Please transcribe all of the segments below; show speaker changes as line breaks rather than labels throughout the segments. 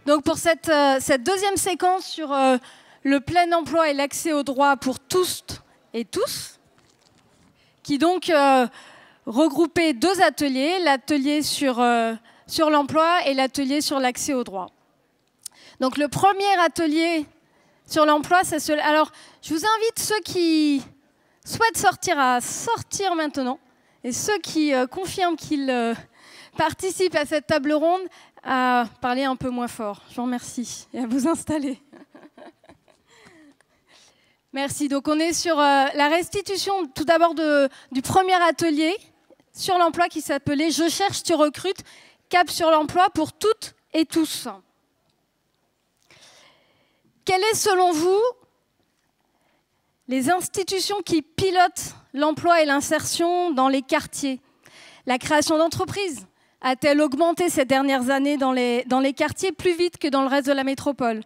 Donc pour cette deuxième séquence sur le plein emploi et l'accès aux droits pour tous et tous, qui donc regroupait deux ateliers, l'atelier sur l'emploi et l'atelier sur l'accès aux droits. Donc le premier atelier sur l'emploi, c'est celui... Alors, je vous invite ceux qui souhaitent sortir à sortir maintenant, et ceux qui confirment qu'ils participent à cette table ronde à parler un peu moins fort. Je vous remercie et à vous installer. Merci. Donc on est sur la restitution tout d'abord du premier atelier sur l'emploi qui s'appelait « Je cherche, tu recrutes, cap sur l'emploi pour toutes et tous ». Quelles est selon vous les institutions qui pilotent l'emploi et l'insertion dans les quartiers? La création d'entreprises a-t-elle augmenté ces dernières années dans les quartiers plus vite que dans le reste de la métropole?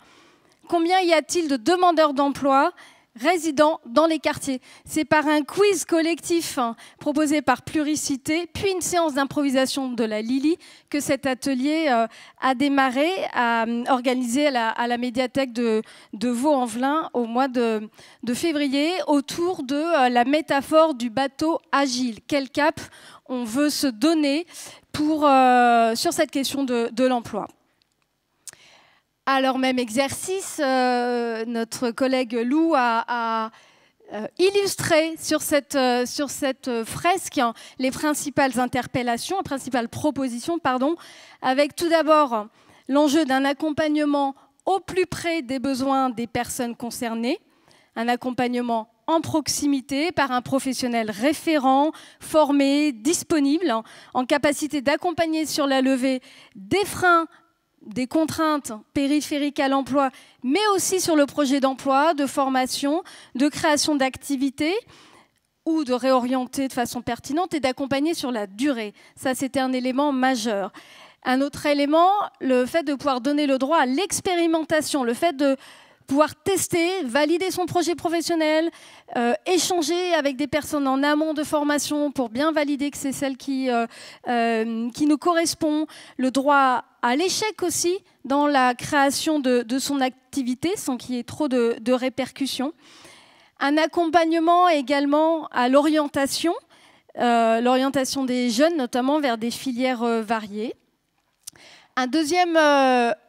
Combien y a-t-il de demandeurs d'emploi résidant dans les quartiers? C'est par un quiz collectif proposé par Pluricité, puis une séance d'improvisation de la Lili, que cet atelier a démarré, organisé à la médiathèque de Vaux-en-Velin au mois de février, autour de la métaphore du bateau agile. Quel cap on veut se donner sur cette question de l'emploi? Alors, même exercice, notre collègue Lou a illustré sur cette fresque les principales propositions, avec tout d'abord l'enjeu d'un accompagnement au plus près des besoins des personnes concernées, un accompagnement en proximité par un professionnel référent, formé, disponible, en capacité d'accompagner sur la levée des freins, des contraintes périphériques à l'emploi, mais aussi sur le projet d'emploi, de formation, de création d'activités ou de réorienter de façon pertinente et d'accompagner sur la durée. Ça, c'était un élément majeur. Un autre élément, le fait de pouvoir donner le droit à l'expérimentation, le fait de pouvoir tester, valider son projet professionnel, échanger avec des personnes en amont de formation pour bien valider que c'est celle qui nous correspond, le droit à l'échec aussi dans la création de son activité sans qu'il y ait trop de répercussions. Un accompagnement également à l'orientation des jeunes, notamment vers des filières variées. Un deuxième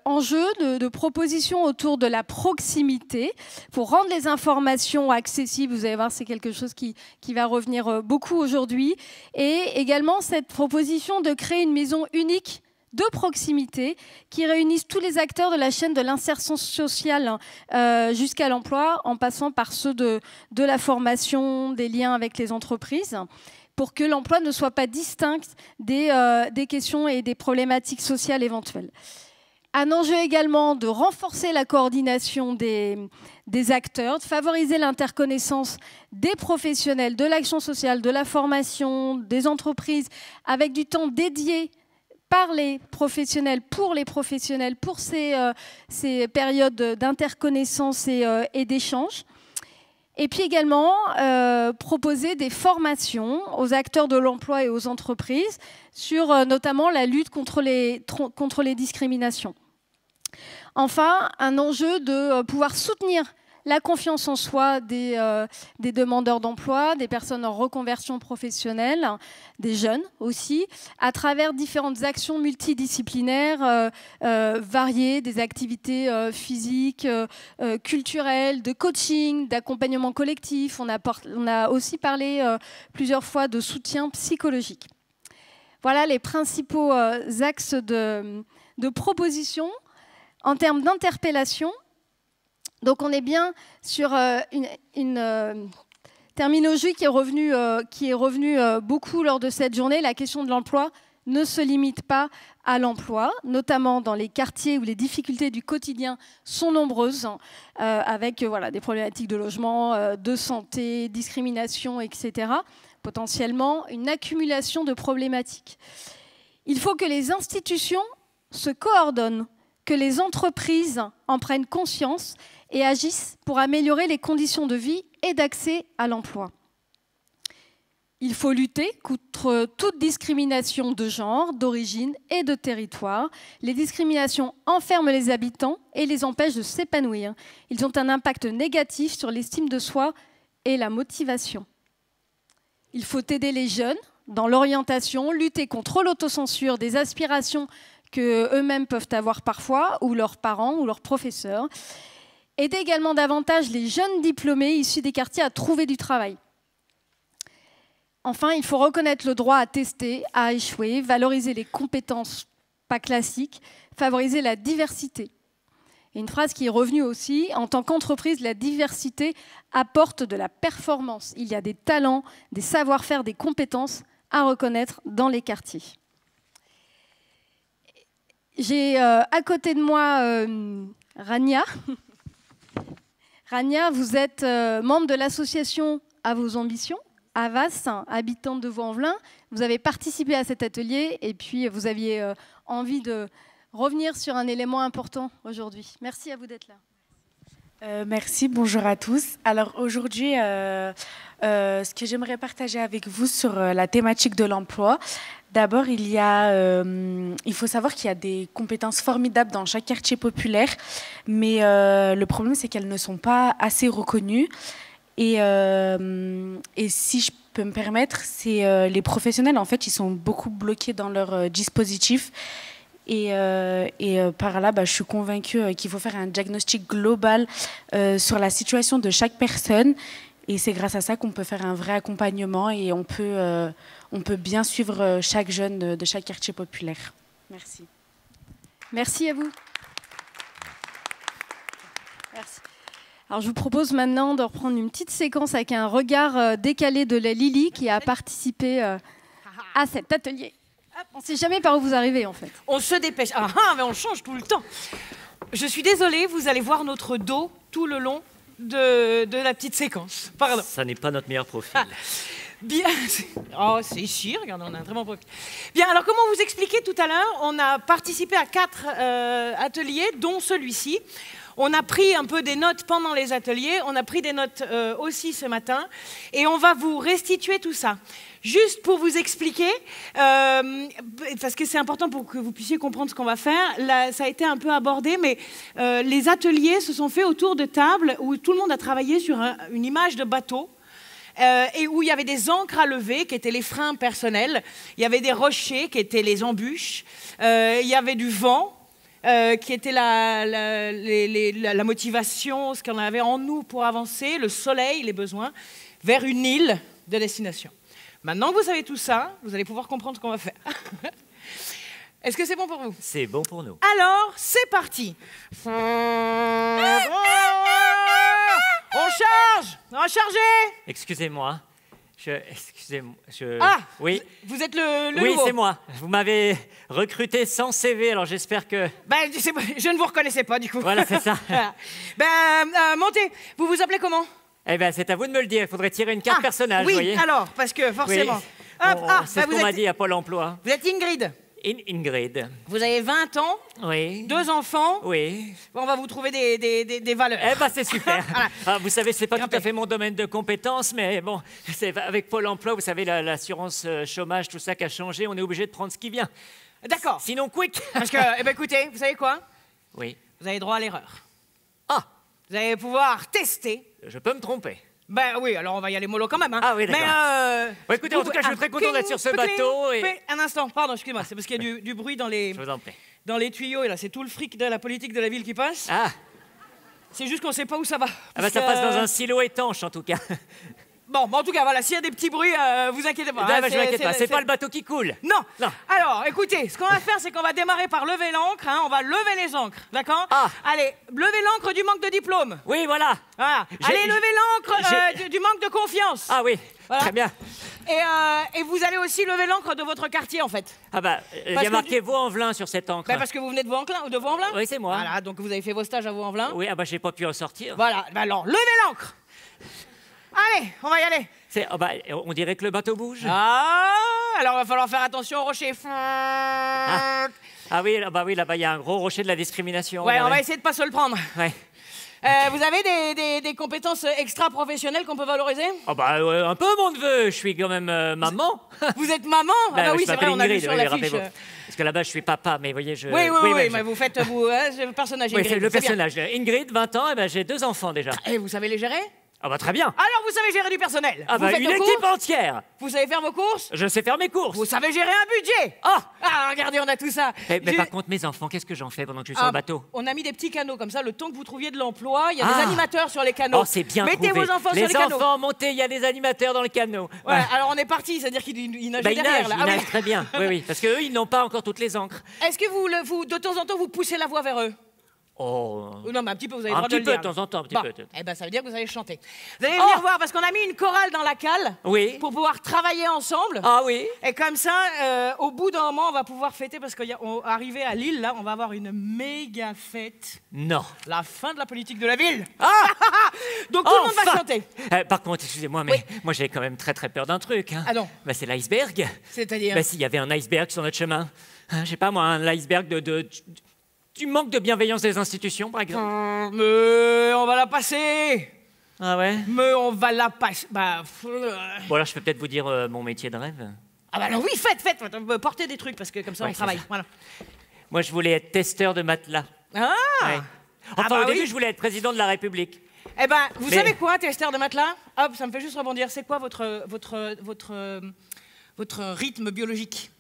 enjeu de proposition autour de la proximité pour rendre les informations accessibles. Vous allez voir, c'est quelque chose qui va revenir beaucoup aujourd'hui. Et également cette proposition de créer une maison unique de proximité qui réunisse tous les acteurs de la chaîne de l'insertion sociale jusqu'à l'emploi, en passant par ceux de la formation, des liens avec les entreprises, pour que l'emploi ne soit pas distinct des questions et des problématiques sociales éventuelles. Un enjeu également de renforcer la coordination des acteurs, de favoriser l'interconnaissance des professionnels, de l'action sociale, de la formation, des entreprises, avec du temps dédié par les professionnels, pour ces périodes d'interconnaissance et d'échange. Et puis également, proposer des formations aux acteurs de l'emploi et aux entreprises sur notamment la lutte contre les discriminations. Enfin, un enjeu de pouvoir soutenir la confiance en soi des demandeurs d'emploi, des personnes en reconversion professionnelle, des jeunes aussi, à travers différentes actions multidisciplinaires variées, des activités physiques, culturelles, de coaching, d'accompagnement collectif. On a aussi parlé plusieurs fois de soutien psychologique. Voilà les principaux axes de proposition. En termes d'interpellation, donc on est bien sur une terminologie qui est revenue beaucoup lors de cette journée. La question de l'emploi ne se limite pas à l'emploi, notamment dans les quartiers où les difficultés du quotidien sont nombreuses, avec des problématiques de logement, de santé, discrimination, etc. Potentiellement une accumulation de problématiques. Il faut que les institutions se coordonnent, que les entreprises en prennent conscience et agissent pour améliorer les conditions de vie et d'accès à l'emploi. Il faut lutter contre toute discrimination de genre, d'origine et de territoire. Les discriminations enferment les habitants et les empêchent de s'épanouir. Ils ont un impact négatif sur l'estime de soi et la motivation. Il faut aider les jeunes dans l'orientation, lutter contre l'autocensure des aspirations qu'eux-mêmes peuvent avoir parfois, ou leurs parents, ou leurs professeurs. Aider également davantage les jeunes diplômés issus des quartiers à trouver du travail. Enfin, il faut reconnaître le droit à tester, à échouer, valoriser les compétences pas classiques, favoriser la diversité. Et une phrase qui est revenue aussi, en tant qu'entreprise, la diversité apporte de la performance. Il y a des talents, des savoir-faire, des compétences à reconnaître dans les quartiers. J'ai à côté de moi Rania. Rania, vous êtes membre de l'association À vos ambitions, Havas, habitante de Vaux-en-Velin. Vous avez participé à cet atelier et puis vous aviez envie de revenir sur un élément important aujourd'hui. Merci à vous d'être là.
Merci, bonjour à tous. Alors aujourd'hui, ce que j'aimerais partager avec vous sur la thématique de l'emploi, d'abord il faut savoir qu'il y a des compétences formidables dans chaque quartier populaire, mais le problème c'est qu'elles ne sont pas assez reconnues. Et si je peux me permettre, c'est les professionnels en fait, ils sont beaucoup bloqués dans leur dispositif. Et par là, je suis convaincue qu'il faut faire un diagnostic global sur la situation de chaque personne. Et c'est grâce à ça qu'on peut faire un vrai accompagnement et on peut bien suivre chaque jeune de chaque quartier populaire. Merci.
Merci à vous. Merci. Alors, je vous propose maintenant de reprendre une petite séquence avec un regard décalé de la Lily qui a participé à cet atelier. On ne sait jamais par où vous arrivez, en fait.
On se dépêche. Ah, mais on change tout le temps. Je suis désolée, vous allez voir notre dos tout le long de la petite séquence. Pardon.
Ça n'est pas notre meilleur profil.
Ah, bien. Oh, c'est ici, regardez, on a un très bon profil. Bien, alors comment vous expliquer tout à l'heure, on a participé à 4 ateliers, dont celui-ci. On a pris un peu des notes pendant les ateliers, on a pris des notes aussi ce matin, et on va vous restituer tout ça. Juste pour vous expliquer, parce que c'est important pour que vous puissiez comprendre ce qu'on va faire, là, ça a été un peu abordé, mais les ateliers se sont faits autour de tables où tout le monde a travaillé sur une image de bateau, et où il y avait des ancres à lever, qui étaient les freins personnels, il y avait des rochers, qui étaient les embûches, il y avait du vent, qui était la motivation, ce qu'on avait en nous pour avancer, le soleil, les besoins, vers une île de destination. Maintenant que vous savez tout ça, vous allez pouvoir comprendre ce qu'on va faire. Est-ce que c'est bon pour vous?
C'est bon pour nous.
Alors, c'est parti. On charge. On va charger.
Excusez-moi. Excusez-moi.
Ah,
oui.
Vous êtes le
Oui,
nouveau.
c'est moi. Vous m'avez recruté sans CV, alors j'espère que...
Ben, je ne vous reconnaissais pas, du coup.
Voilà, c'est ça.
Montez. Vous vous appelez comment?
Eh bien, c'est à vous de me le dire. Il faudrait tirer une carte personnage,
oui,
vous voyez.
alors, parce que forcément.
Oui. C'est ce qu'on m'a dit à Pôle emploi.
Vous êtes Ingrid.
Ingrid.
Vous avez 20 ans,
Oui.
2 enfants.
Oui.
On va vous trouver des valeurs.
Eh ben, c'est super.
Voilà.
Ah, vous savez, c'est pas
Grimpez.
tout à fait mon domaine de compétence, mais bon, avec Pôle emploi, vous savez, l'assurance chômage, tout ça qui a changé, on est obligé de prendre ce qui vient.
D'accord.
Sinon, quick.
Parce que, écoutez, vous savez quoi?
Oui.
Vous avez droit à l'erreur.
Ah,
Vous allez pouvoir tester.
je peux me tromper.
Ben oui, alors on va y aller mollo quand même. Hein.
Ah oui, d'accord.
Mais
Bon, écoutez, en tout cas, je suis très content d'être sur ce bateau. Et...
Un instant, pardon, excusez-moi, c'est parce qu'il y a du bruit dans les
Je vous en prie.
tuyaux, et là, c'est tout le fric de la politique de la ville qui passe.
Ah,
C'est juste qu'on sait pas où ça va.
ah bah, ça passe dans un silo étanche, en tout cas.
Bon, en tout cas, voilà, s'il y a des petits bruits, vous inquiétez pas.
Non, bah, je m'inquiète pas, c'est pas le bateau qui coule.
Non.
Non.
Alors, écoutez, ce qu'on va faire, c'est qu'on va démarrer par lever l'ancre. Hein, on va lever les ancres, d'accord?
Ah.
Allez, levez l'ancre du manque de diplôme.
Oui, voilà.
Voilà. Allez, levez l'ancre du manque de confiance.
Ah oui,
Voilà.
très bien.
Et vous allez aussi lever l'ancre de votre quartier, en fait.
Ah bah, il y
Parce
a
que
marqué Vaux-en-Velin sur cette encre.
Ben, parce que vous venez de Vaux-en-Velin.
Oui, c'est moi.
Voilà, donc vous avez fait vos stages à Vaux-en-Velin.
Oui, ah bah, j'ai pas pu en sortir.
Voilà, ben alors, levez l'ancre. Allez, on va y aller.
Ah bah, on dirait que le bateau bouge.
Ah, alors il va falloir faire attention aux rochers.
Ah oui, bah oui, là-bas, il y a un gros rocher de la discrimination.
Ouais, on
regardez.
va essayer de pas se le prendre.
Ouais.
Vous avez des compétences extra-professionnelles qu'on peut valoriser?
Oh bah un peu, mon neveu. Je suis quand même maman.
Vous êtes maman?
Bah,
Ah bah oui,
je
c'est vrai, on a vu
Ingrid,
sur
oui,
l'affiche.
rappelez-vous. Parce que là-bas, je suis papa, mais vous voyez, je...
Oui,
je-
mais vous faites le personnage
Oui,
Ingrid.
c'est le
c'est bien.
personnage. Ingrid, 20 ans, et ben, j'ai 2 enfants déjà.
Et vous savez les gérer?
Ah bah très bien.
Alors vous savez gérer du personnel?
Ah
Vous
bah
faites
une
vos
équipe
courses?
entière.
Vous savez faire vos courses?
Je sais faire mes courses.
Vous savez gérer un budget? Ah, regardez, on a tout ça.
Mais
J'ai-
par contre, mes enfants, qu'est-ce que j'en fais pendant que je suis sur le bateau?
On a mis des petits canaux comme ça, le temps que vous trouviez de l'emploi, il y a
Ah.
des animateurs sur les canaux.
Oh, c'est bien
Mettez
trouvé.
vos enfants
les
sur les canaux.
enfants, montez, il y a des animateurs dans le canot.
Ouais, alors on est parti, c'est-à-dire qu'ils nagent
Bah, ils
derrière.
nagent,
là.
ils
Ah oui.
nagent très bien. Oui, oui, parce qu'eux, ils n'ont pas encore toutes les encres.
Est-ce que vous, de temps en temps, vous poussez la voix vers eux?
Oh,
Non, mais un petit peu, vous avez le
un
droit de
petit
le
peu
dire.
de temps en temps, un petit
Bon.
peu.
Eh ben, ça veut dire que vous allez chanter. Vous allez venir voir, parce qu'on a mis une chorale dans la cale
Oui.
pour pouvoir travailler ensemble.
Ah oui.
Et comme ça, au bout d'un moment, on va pouvoir fêter, parce qu'arrivé à Lille, là, on va avoir une méga fête.
Non.
La fin de la politique de la ville.
Ah.
Donc tout le monde va
Enfin.
chanter.
Par contre, excusez-moi, mais moi j'ai quand même très très peur d'un truc. Hein.
Ah non.
Bah, c'est l'iceberg.
C'est-à-dire
Bah, s'il y avait un iceberg sur notre chemin. Hein, je sais pas moi, un iceberg du manque de bienveillance des institutions, par exemple.
Mais on va la passer.
Ah ouais.
Mais on va la passer. Bah,
Bon alors je peux peut-être vous dire mon métier de rêve.
ah bah alors oui, faites. Portez des trucs, parce que comme ça,
Ouais,
on
c'est
travaille.
ça.
Voilà.
Moi je voulais être testeur de matelas.
Ah
Ouais. Enfin
bah
au début
oui.
je voulais être président de la République.
Eh ben, vous
Mais-
savez quoi, testeur de matelas? Hop, ça me fait juste rebondir. C'est quoi votre rythme biologique?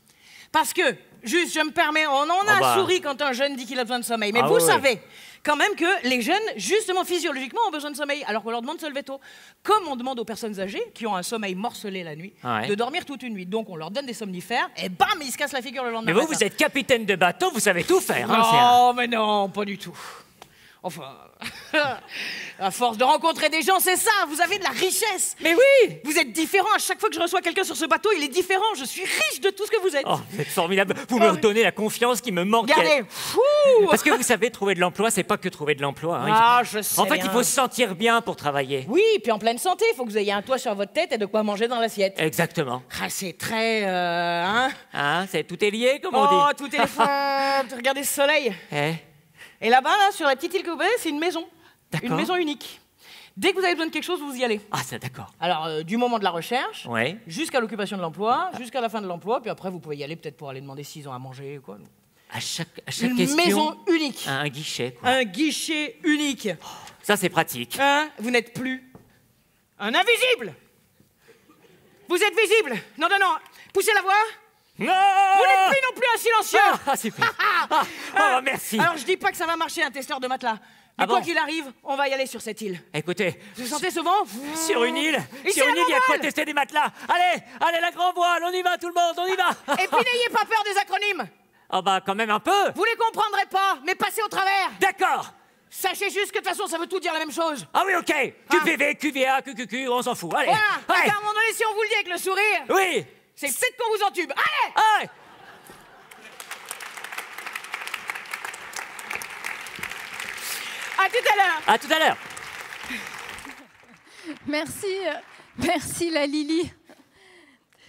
Parce que, juste, je me permets, on en a
Oh bah.
souri quand un jeune dit qu'il a besoin de sommeil. Mais
Ah
vous
ouais,
savez quand même que les jeunes, justement, physiologiquement, ont besoin de sommeil, alors qu'on leur demande de se lever tôt. Comme on demande aux personnes âgées, qui ont un sommeil morcelé la nuit,
Ouais.
de dormir toute une nuit. Donc, on leur donne des somnifères, et bam, ils se cassent la figure le lendemain
Mais vous,
matin.
vous êtes capitaine de bateau, vous savez tout faire. Hein,
Non, mais non, pas du tout. Enfin, à force de rencontrer des gens, c'est ça, vous avez de la richesse.
Mais oui.
Vous êtes différent, à chaque fois que je reçois quelqu'un sur ce bateau, il est différent, je suis riche de tout ce que vous êtes.
Oh, vous êtes formidable. Vous me donnez la confiance qui me manquait.
Regardez, fou.
Parce que vous savez, trouver de l'emploi, c'est pas que trouver de l'emploi. Hein.
Ah, je sais
En fait,
bien.
il faut se sentir bien pour travailler.
Oui, puis en pleine santé, il faut que vous ayez un toit sur votre tête et de quoi manger dans l'assiette.
Exactement.
Ah, c'est très... hein.
Hein, tout est lié, comme on
Oh,
dit.
tout est regardez ce soleil.
Eh,
Et là-bas, là, sur la petite île que vous voyez, c'est une maison.
D'accord.
Une maison unique. Dès que vous avez besoin de quelque chose, vous y allez.
Ah, c'est d'accord.
Alors, du moment de la recherche,
Ouais.
jusqu'à l'occupation de l'emploi, jusqu'à la fin de l'emploi, puis après, vous pouvez y aller peut-être pour aller demander s'ils ont à manger ou quoi.
À chaque
Une
question,
maison unique.
un guichet. Quoi.
Un guichet unique.
Ça, c'est pratique.
Hein, vous n'êtes plus un invisible. Vous êtes visible. Non, non, non. Poussez la voix.
Non.
Vous n'êtes plus non plus un silencieux.
Ah, super. Ah, oh, merci.
Alors, je dis pas que ça va marcher, un testeur de matelas. Mais
Ah
quoi
bon
qu'il arrive, on va y aller sur cette île.
Écoutez,
Vous sentez ce vent?
sur une île,
Ici,
sur
la
une île, il y a de quoi
Bombole.
tester des matelas. Allez, allez, la grand voile, on y va, tout le monde, on y va.
Et puis n'ayez pas peur des acronymes.
Ah bah, quand même un peu.
Vous les comprendrez pas, mais passez au travers.
D'accord.
Sachez juste que de toute façon, ça veut tout dire la même chose.
Ah oui, ok. QPV, QVA, QQQ, on s'en fout. Allez.
Voilà. Parce
Allez.
qu'à un moment donné, si on vous le dit avec le sourire,
Oui.
c'est peut-être qu'on vous entube. Allez.
Allez.
À tout à l'heure.
À tout à l'heure.
Merci la Lily.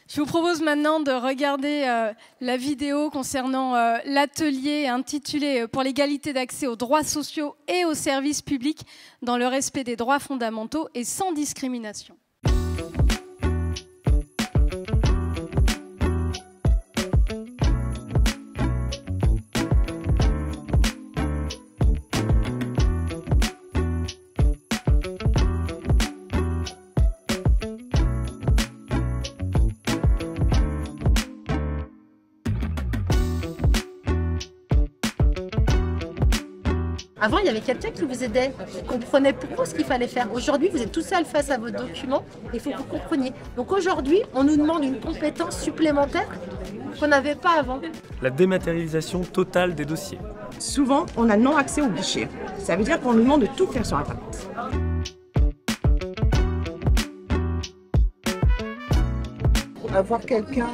Je vous propose maintenant de regarder la vidéo concernant l'atelier intitulé Pour l'égalité d'accès aux droits sociaux et aux services publics dans le respect des droits fondamentaux et sans discrimination.
Avant, il y avait quelqu'un qui vous aidait, qui comprenait pour vous ce qu'il fallait faire. Aujourd'hui, vous êtes tout seul face à vos documents, il faut que vous compreniez. Donc aujourd'hui, on nous demande une compétence supplémentaire qu'on n'avait pas avant.
La dématérialisation totale des dossiers.
Souvent, on a non accès au guichet. Ça veut dire qu'on nous demande de tout faire sur Internet. Avoir quelqu'un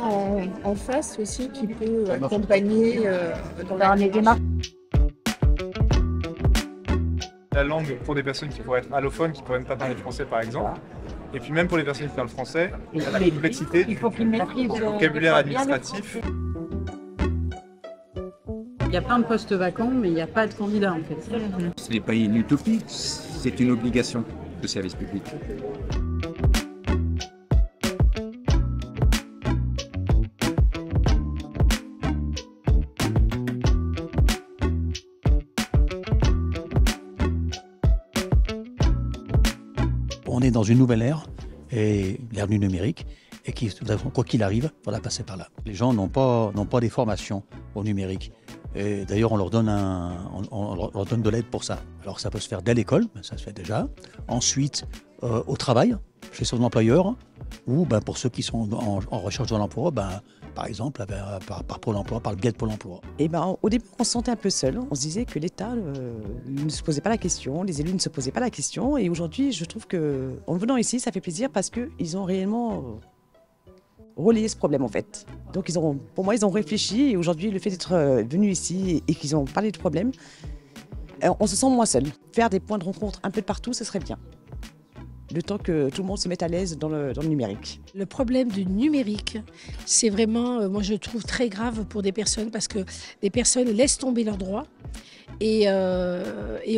en face aussi qui peut accompagner dans les démarches.
La langue pour des personnes qui pourraient être allophones, qui ne pourraient pas parler français par exemple. Et puis même pour les personnes qui parlent français, il y a la complexité du vocabulaire administratif.
Il
y a plein de postes vacants, mais il n'y a pas de candidats en fait.
Ce n'est pas une utopie, c'est une obligation de service public.
On est dans une nouvelle ère, et l'ère du numérique, et qui, quoi qu'il arrive, il faudra passer par là. Les gens n'ont pas des formations au numérique. Et d'ailleurs, on leur donne de l'aide pour ça. Alors ça peut se faire dès l'école, ça se fait déjà. Ensuite, au travail, chez son employeur, ou pour ceux qui sont en recherche de l'emploi, par exemple par Pôle emploi, par le biais de Pôle emploi.
Et au début, on se sentait un peu seul. On se disait que l'État ne se posait pas la question, les élus ne se posaient pas la question. Et aujourd'hui, je trouve qu'en venant ici, ça fait plaisir parce qu'ils ont réellement relayé ce problème en fait. Donc pour moi, ils ont réfléchi et aujourd'hui, le fait d'être venus ici et qu'ils ont parlé de problème, on se sent moins seul. Faire des points de rencontre un peu de partout, ce serait bien. Le temps que tout le monde se mette à l'aise dans le numérique.
Le problème du numérique, c'est vraiment, moi je trouve très grave pour des personnes parce que des personnes laissent tomber leurs droits et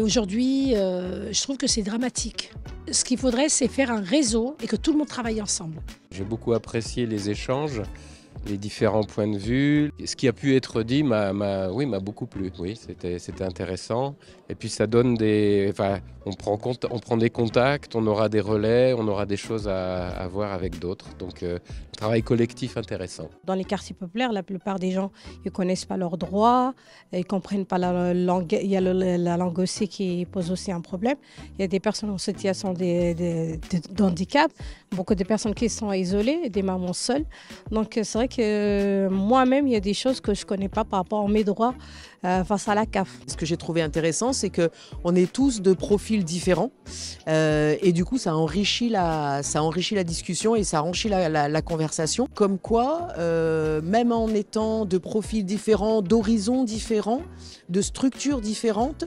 aujourd'hui, je trouve que c'est dramatique. Ce qu'il faudrait, c'est faire un réseau et que tout le monde travaille ensemble.
J'ai beaucoup apprécié les échanges, les différents points de vue. Ce qui a pu être dit m'a beaucoup plu. Oui, c'était intéressant. Et puis ça donne on prend des contacts, on aura des relais, on aura des choses à voir avec d'autres. Donc, travail collectif intéressant.
Dans les quartiers populaires, la plupart des gens ne connaissent pas leurs droits, ils ne comprennent pas la langue. Il y a la langue aussi qui pose aussi un problème. Il y a des personnes en situation de handicap, beaucoup de personnes qui sont isolées, des mamans seules. Donc c'est vrai que moi-même, il y a des choses que je ne connais pas par rapport à mes droits face à la CAF.
Ce que j'ai trouvé intéressant, c'est qu'on est tous de profils différents et du coup, ça enrichit la discussion et ça enrichit la conversation. Comme quoi, même en étant de profils différents, d'horizons différents, de structures différentes,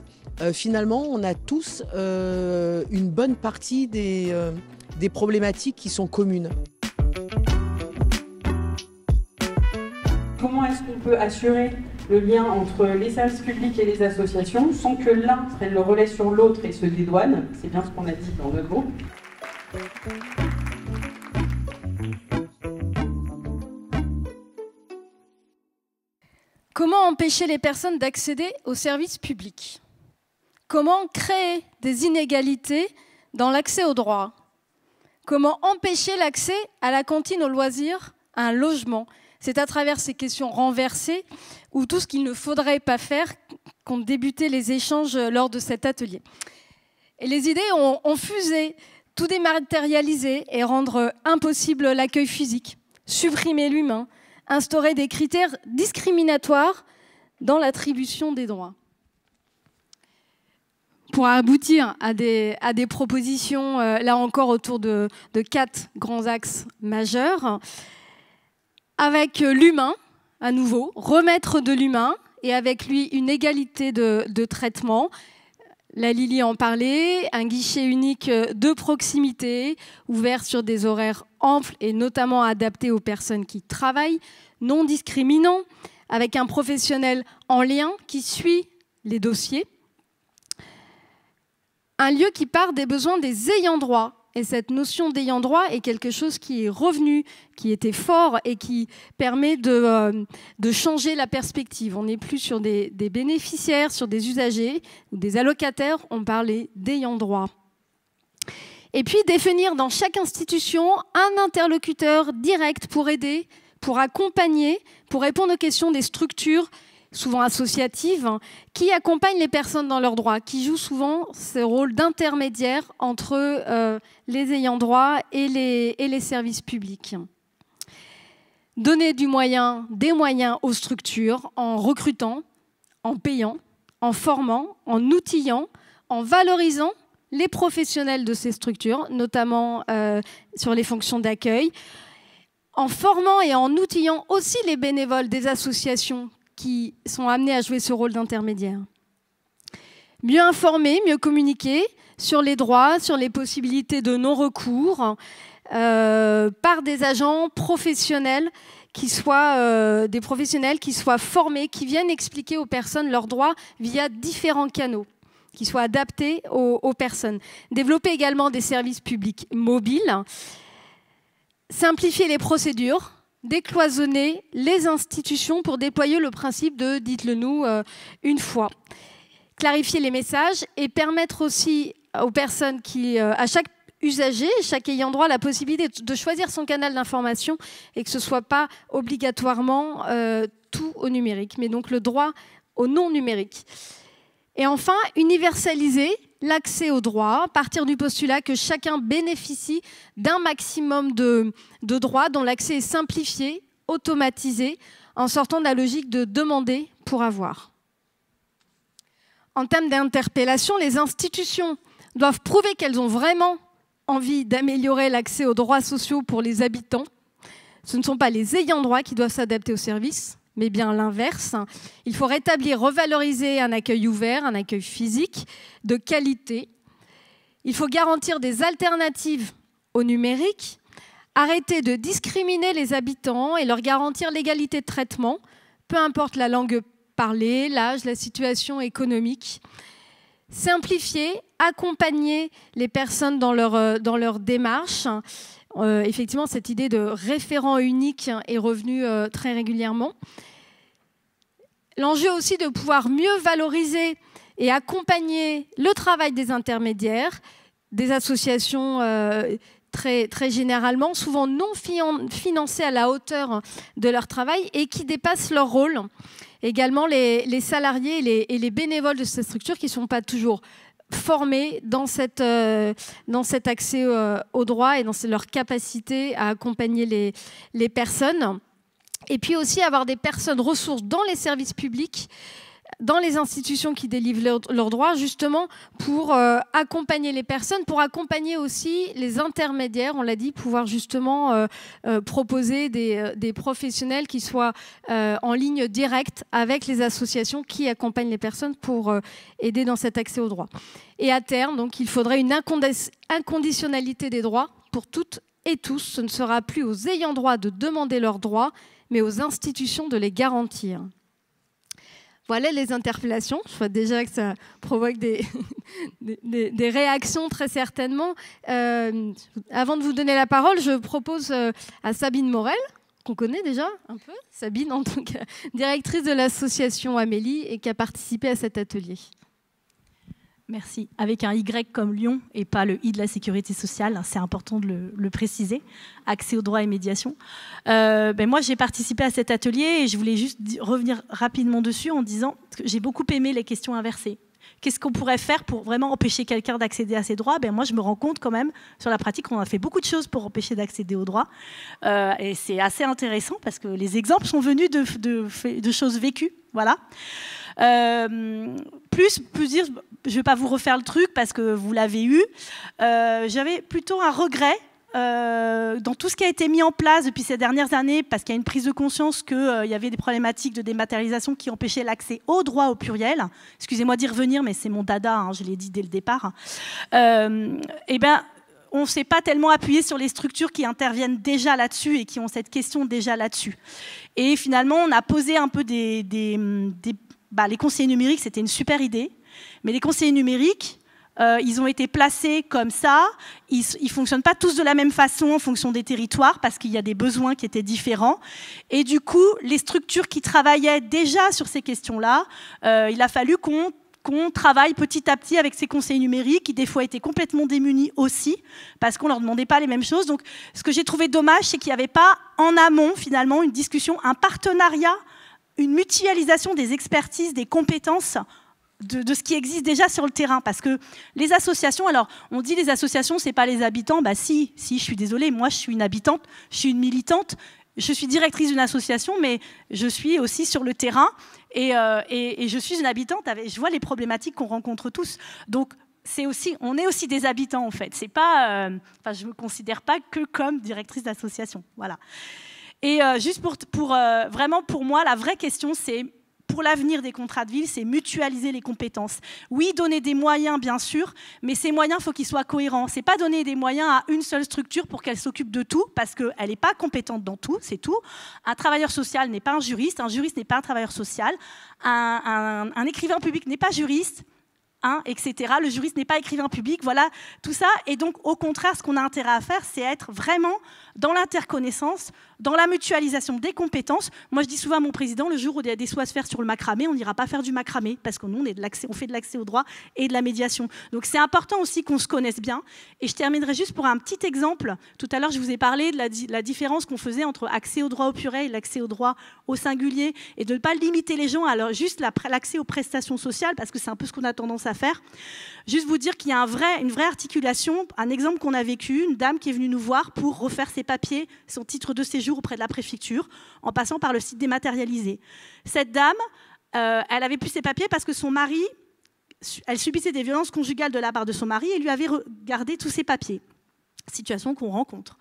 finalement, on a tous une bonne partie des problématiques qui sont communes.
Comment est-ce qu'on peut assurer le lien entre les services publics et les associations sans que l'un prenne le relais sur l'autre et se dédouane? C'est bien ce qu'on a dit dans notre groupe.
Comment empêcher les personnes d'accéder aux services publics? Comment créer des inégalités dans l'accès aux droits? Comment empêcher l'accès à la cantine, aux loisirs, à un logement? C'est à travers ces questions renversées ou tout ce qu'il ne faudrait pas faire qu'ont débuté les échanges lors de cet atelier. Et les idées ont fusé, tout dématérialiser et rendre impossible l'accueil physique, supprimer l'humain, instaurer des critères discriminatoires dans l'attribution des droits. Pour aboutir à des propositions, là encore, autour de 4 grands axes majeurs, avec l'humain, à nouveau, remettre de l'humain, et avec lui une égalité de traitement. La Lily en parlait, un guichet unique de proximité, ouvert sur des horaires amples et notamment adaptés aux personnes qui travaillent, non discriminant, avec un professionnel en lien qui suit les dossiers. Un lieu qui part des besoins des ayants droit. Et cette notion d'ayant droit est quelque chose qui est revenu, qui était fort et qui permet de changer la perspective. On n'est plus sur des bénéficiaires, sur des usagers ou des allocataires, on parlait d'ayant droit. Et puis définir dans chaque institution un interlocuteur direct pour aider, pour accompagner, pour répondre aux questions des structures souvent associatives, qui accompagnent les personnes dans leurs droits, qui jouent souvent ce rôle d'intermédiaire entre les ayants droit et les services publics. Donner des moyens aux structures en recrutant, en payant, en formant, en outillant, en valorisant les professionnels de ces structures, notamment sur les fonctions d'accueil, en formant et en outillant aussi les bénévoles des associations qui sont amenés à jouer ce rôle d'intermédiaire. Mieux informer, mieux communiquer sur les droits, sur les possibilités de non-recours par des agents professionnels qui soient des professionnels qui soient formés, qui viennent expliquer aux personnes leurs droits via différents canaux, qui soient adaptés aux personnes. Développer également des services publics mobiles, simplifier les procédures, décloisonner les institutions pour déployer le principe de « dites-le-nous une fois ». Clarifier les messages et permettre aussi aux personnes à chaque usager, chaque ayant droit, la possibilité de choisir son canal d'information et que ce ne soit pas obligatoirement tout au numérique, mais donc le droit au non numérique. Et enfin, universaliser l'accès aux droits, partir du postulat que chacun bénéficie d'un maximum de droits dont l'accès est simplifié, automatisé, en sortant de la logique de demander pour avoir. En termes d'interpellation, les institutions doivent prouver qu'elles ont vraiment envie d'améliorer l'accès aux droits sociaux pour les habitants. Ce ne sont pas les ayants droit qui doivent s'adapter aux services, mais bien l'inverse. Il faut rétablir, revaloriser un accueil ouvert, un accueil physique, de qualité. Il faut garantir des alternatives au numérique, arrêter de discriminer les habitants et leur garantir l'égalité de traitement, peu importe la langue parler, l'âge, la situation économique. Simplifier, accompagner les personnes dans leur démarche. Effectivement, cette idée de référent unique est revenue très régulièrement. L'enjeu aussi de pouvoir mieux valoriser et accompagner le travail des intermédiaires, des associations très généralement, souvent non financées à la hauteur de leur travail et qui dépassent leur rôle. Également les salariés et les bénévoles de cette structure qui ne sont pas toujours formés dans cet accès aux droits et dans leur capacité à accompagner les personnes. Et puis aussi avoir des personnes ressources dans les services publics, dans les institutions qui délivrent leurs droits, justement pour accompagner les personnes, pour accompagner aussi les intermédiaires, on l'a dit, pouvoir justement proposer des professionnels qui soient en ligne directe avec les associations qui accompagnent les personnes pour aider dans cet accès aux droits. Et à terme, donc, il faudrait une inconditionnalité des droits pour toutes et tous. Ce ne sera plus aux ayants droit de demander leurs droits, mais aux institutions de les garantir. Voilà les interpellations. Je vois déjà que ça provoque des réactions très certainement. Avant de vous donner la parole, je propose à Sabine Morel, qu'on connaît déjà un peu, Sabine en tant que directrice de l'association Amélie et qui a participé à cet atelier.
Merci. Avec un Y comme Lyon et pas le I de la sécurité sociale, c'est important de le préciser. Accès aux droits et médiation. Moi, j'ai participé à cet atelier et je voulais juste revenir rapidement dessus en disant que j'ai beaucoup aimé les questions inversées. Qu'est-ce qu'on pourrait faire pour vraiment empêcher quelqu'un d'accéder à ses droits ? Moi, je me rends compte quand même, sur la pratique, qu'on a fait beaucoup de choses pour empêcher d'accéder aux droits. Et c'est assez intéressant parce que les exemples sont venus de choses vécues. Voilà. Plus dire, je ne vais pas vous refaire le truc parce que vous l'avez eu. J'avais plutôt un regret dans tout ce qui a été mis en place depuis ces dernières années, parce qu'il y a une prise de conscience qu'il y avait des problématiques de dématérialisation qui empêchaient l'accès aux droits au pluriel. Excusez-moi d'y revenir, mais c'est mon dada, je l'ai dit dès le départ. On ne s'est pas tellement appuyé sur les structures qui interviennent déjà là-dessus et qui ont cette question déjà là-dessus. Et finalement, on a posé un peu les conseillers numériques, c'était une super idée, mais les conseillers numériques, ils ont été placés comme ça, ils ne fonctionnent pas tous de la même façon en fonction des territoires parce qu'il y a des besoins qui étaient différents. Et du coup, les structures qui travaillaient déjà sur ces questions-là, il a fallu qu'on travaille petit à petit avec ces conseillers numériques qui des fois étaient complètement démunis aussi parce qu'on ne leur demandait pas les mêmes choses. Donc ce que j'ai trouvé dommage, c'est qu'il n'y avait pas en amont finalement une discussion, un partenariat, une mutualisation des expertises, des compétences de ce qui existe déjà sur le terrain. Parce que les associations, alors on dit les associations, ce n'est pas les habitants. Si, je suis désolée, moi je suis une habitante, je suis une militante, je suis directrice d'une association, mais je suis aussi sur le terrain et je suis une habitante, je vois les problématiques qu'on rencontre tous. Donc on est aussi des habitants en fait. C'est pas, je ne me considère pas que comme directrice d'association. Voilà. Et juste vraiment pour moi, la vraie question, c'est pour pour l'avenir des contrats de ville, c'est mutualiser les compétences. Oui, donner des moyens, bien sûr, mais ces moyens, il faut qu'ils soient cohérents. C'est pas donner des moyens à une seule structure pour qu'elle s'occupe de tout, parce qu'elle n'est pas compétente dans tout, c'est tout. Un travailleur social n'est pas un juriste n'est pas un travailleur social, un écrivain public n'est pas juriste, etc. Le juriste n'est pas écrivain public, voilà, tout ça. Et donc, au contraire, ce qu'on a intérêt à faire, c'est être vraiment dans l'interconnaissance, dans la mutualisation des compétences. Moi, je dis souvent à mon président, le jour où il y a des soins à se faire sur le macramé, on n'ira pas faire du macramé, parce que nous, on fait de l'accès au droit et de la médiation. Donc, c'est important aussi qu'on se connaisse bien. Et je terminerai juste pour un petit exemple. Tout à l'heure, je vous ai parlé de la différence qu'on faisait entre accès au droit au pluriel et l'accès au droit au singulier, et de ne pas limiter les gens à juste l'accès aux prestations sociales, parce que c'est un peu ce qu'on a tendance à faire. Juste vous dire qu'il y a une vraie articulation. Un exemple qu'on a vécu, une dame qui est venue nous voir pour refaire ses papiers, son titre de séjour auprès de la préfecture, en passant par le site dématérialisé. Cette dame, elle avait plus ses papiers parce que son mari, elle subissait des violences conjugales de la part de son mari et lui avait gardé tous ses papiers. Situation qu'on rencontre.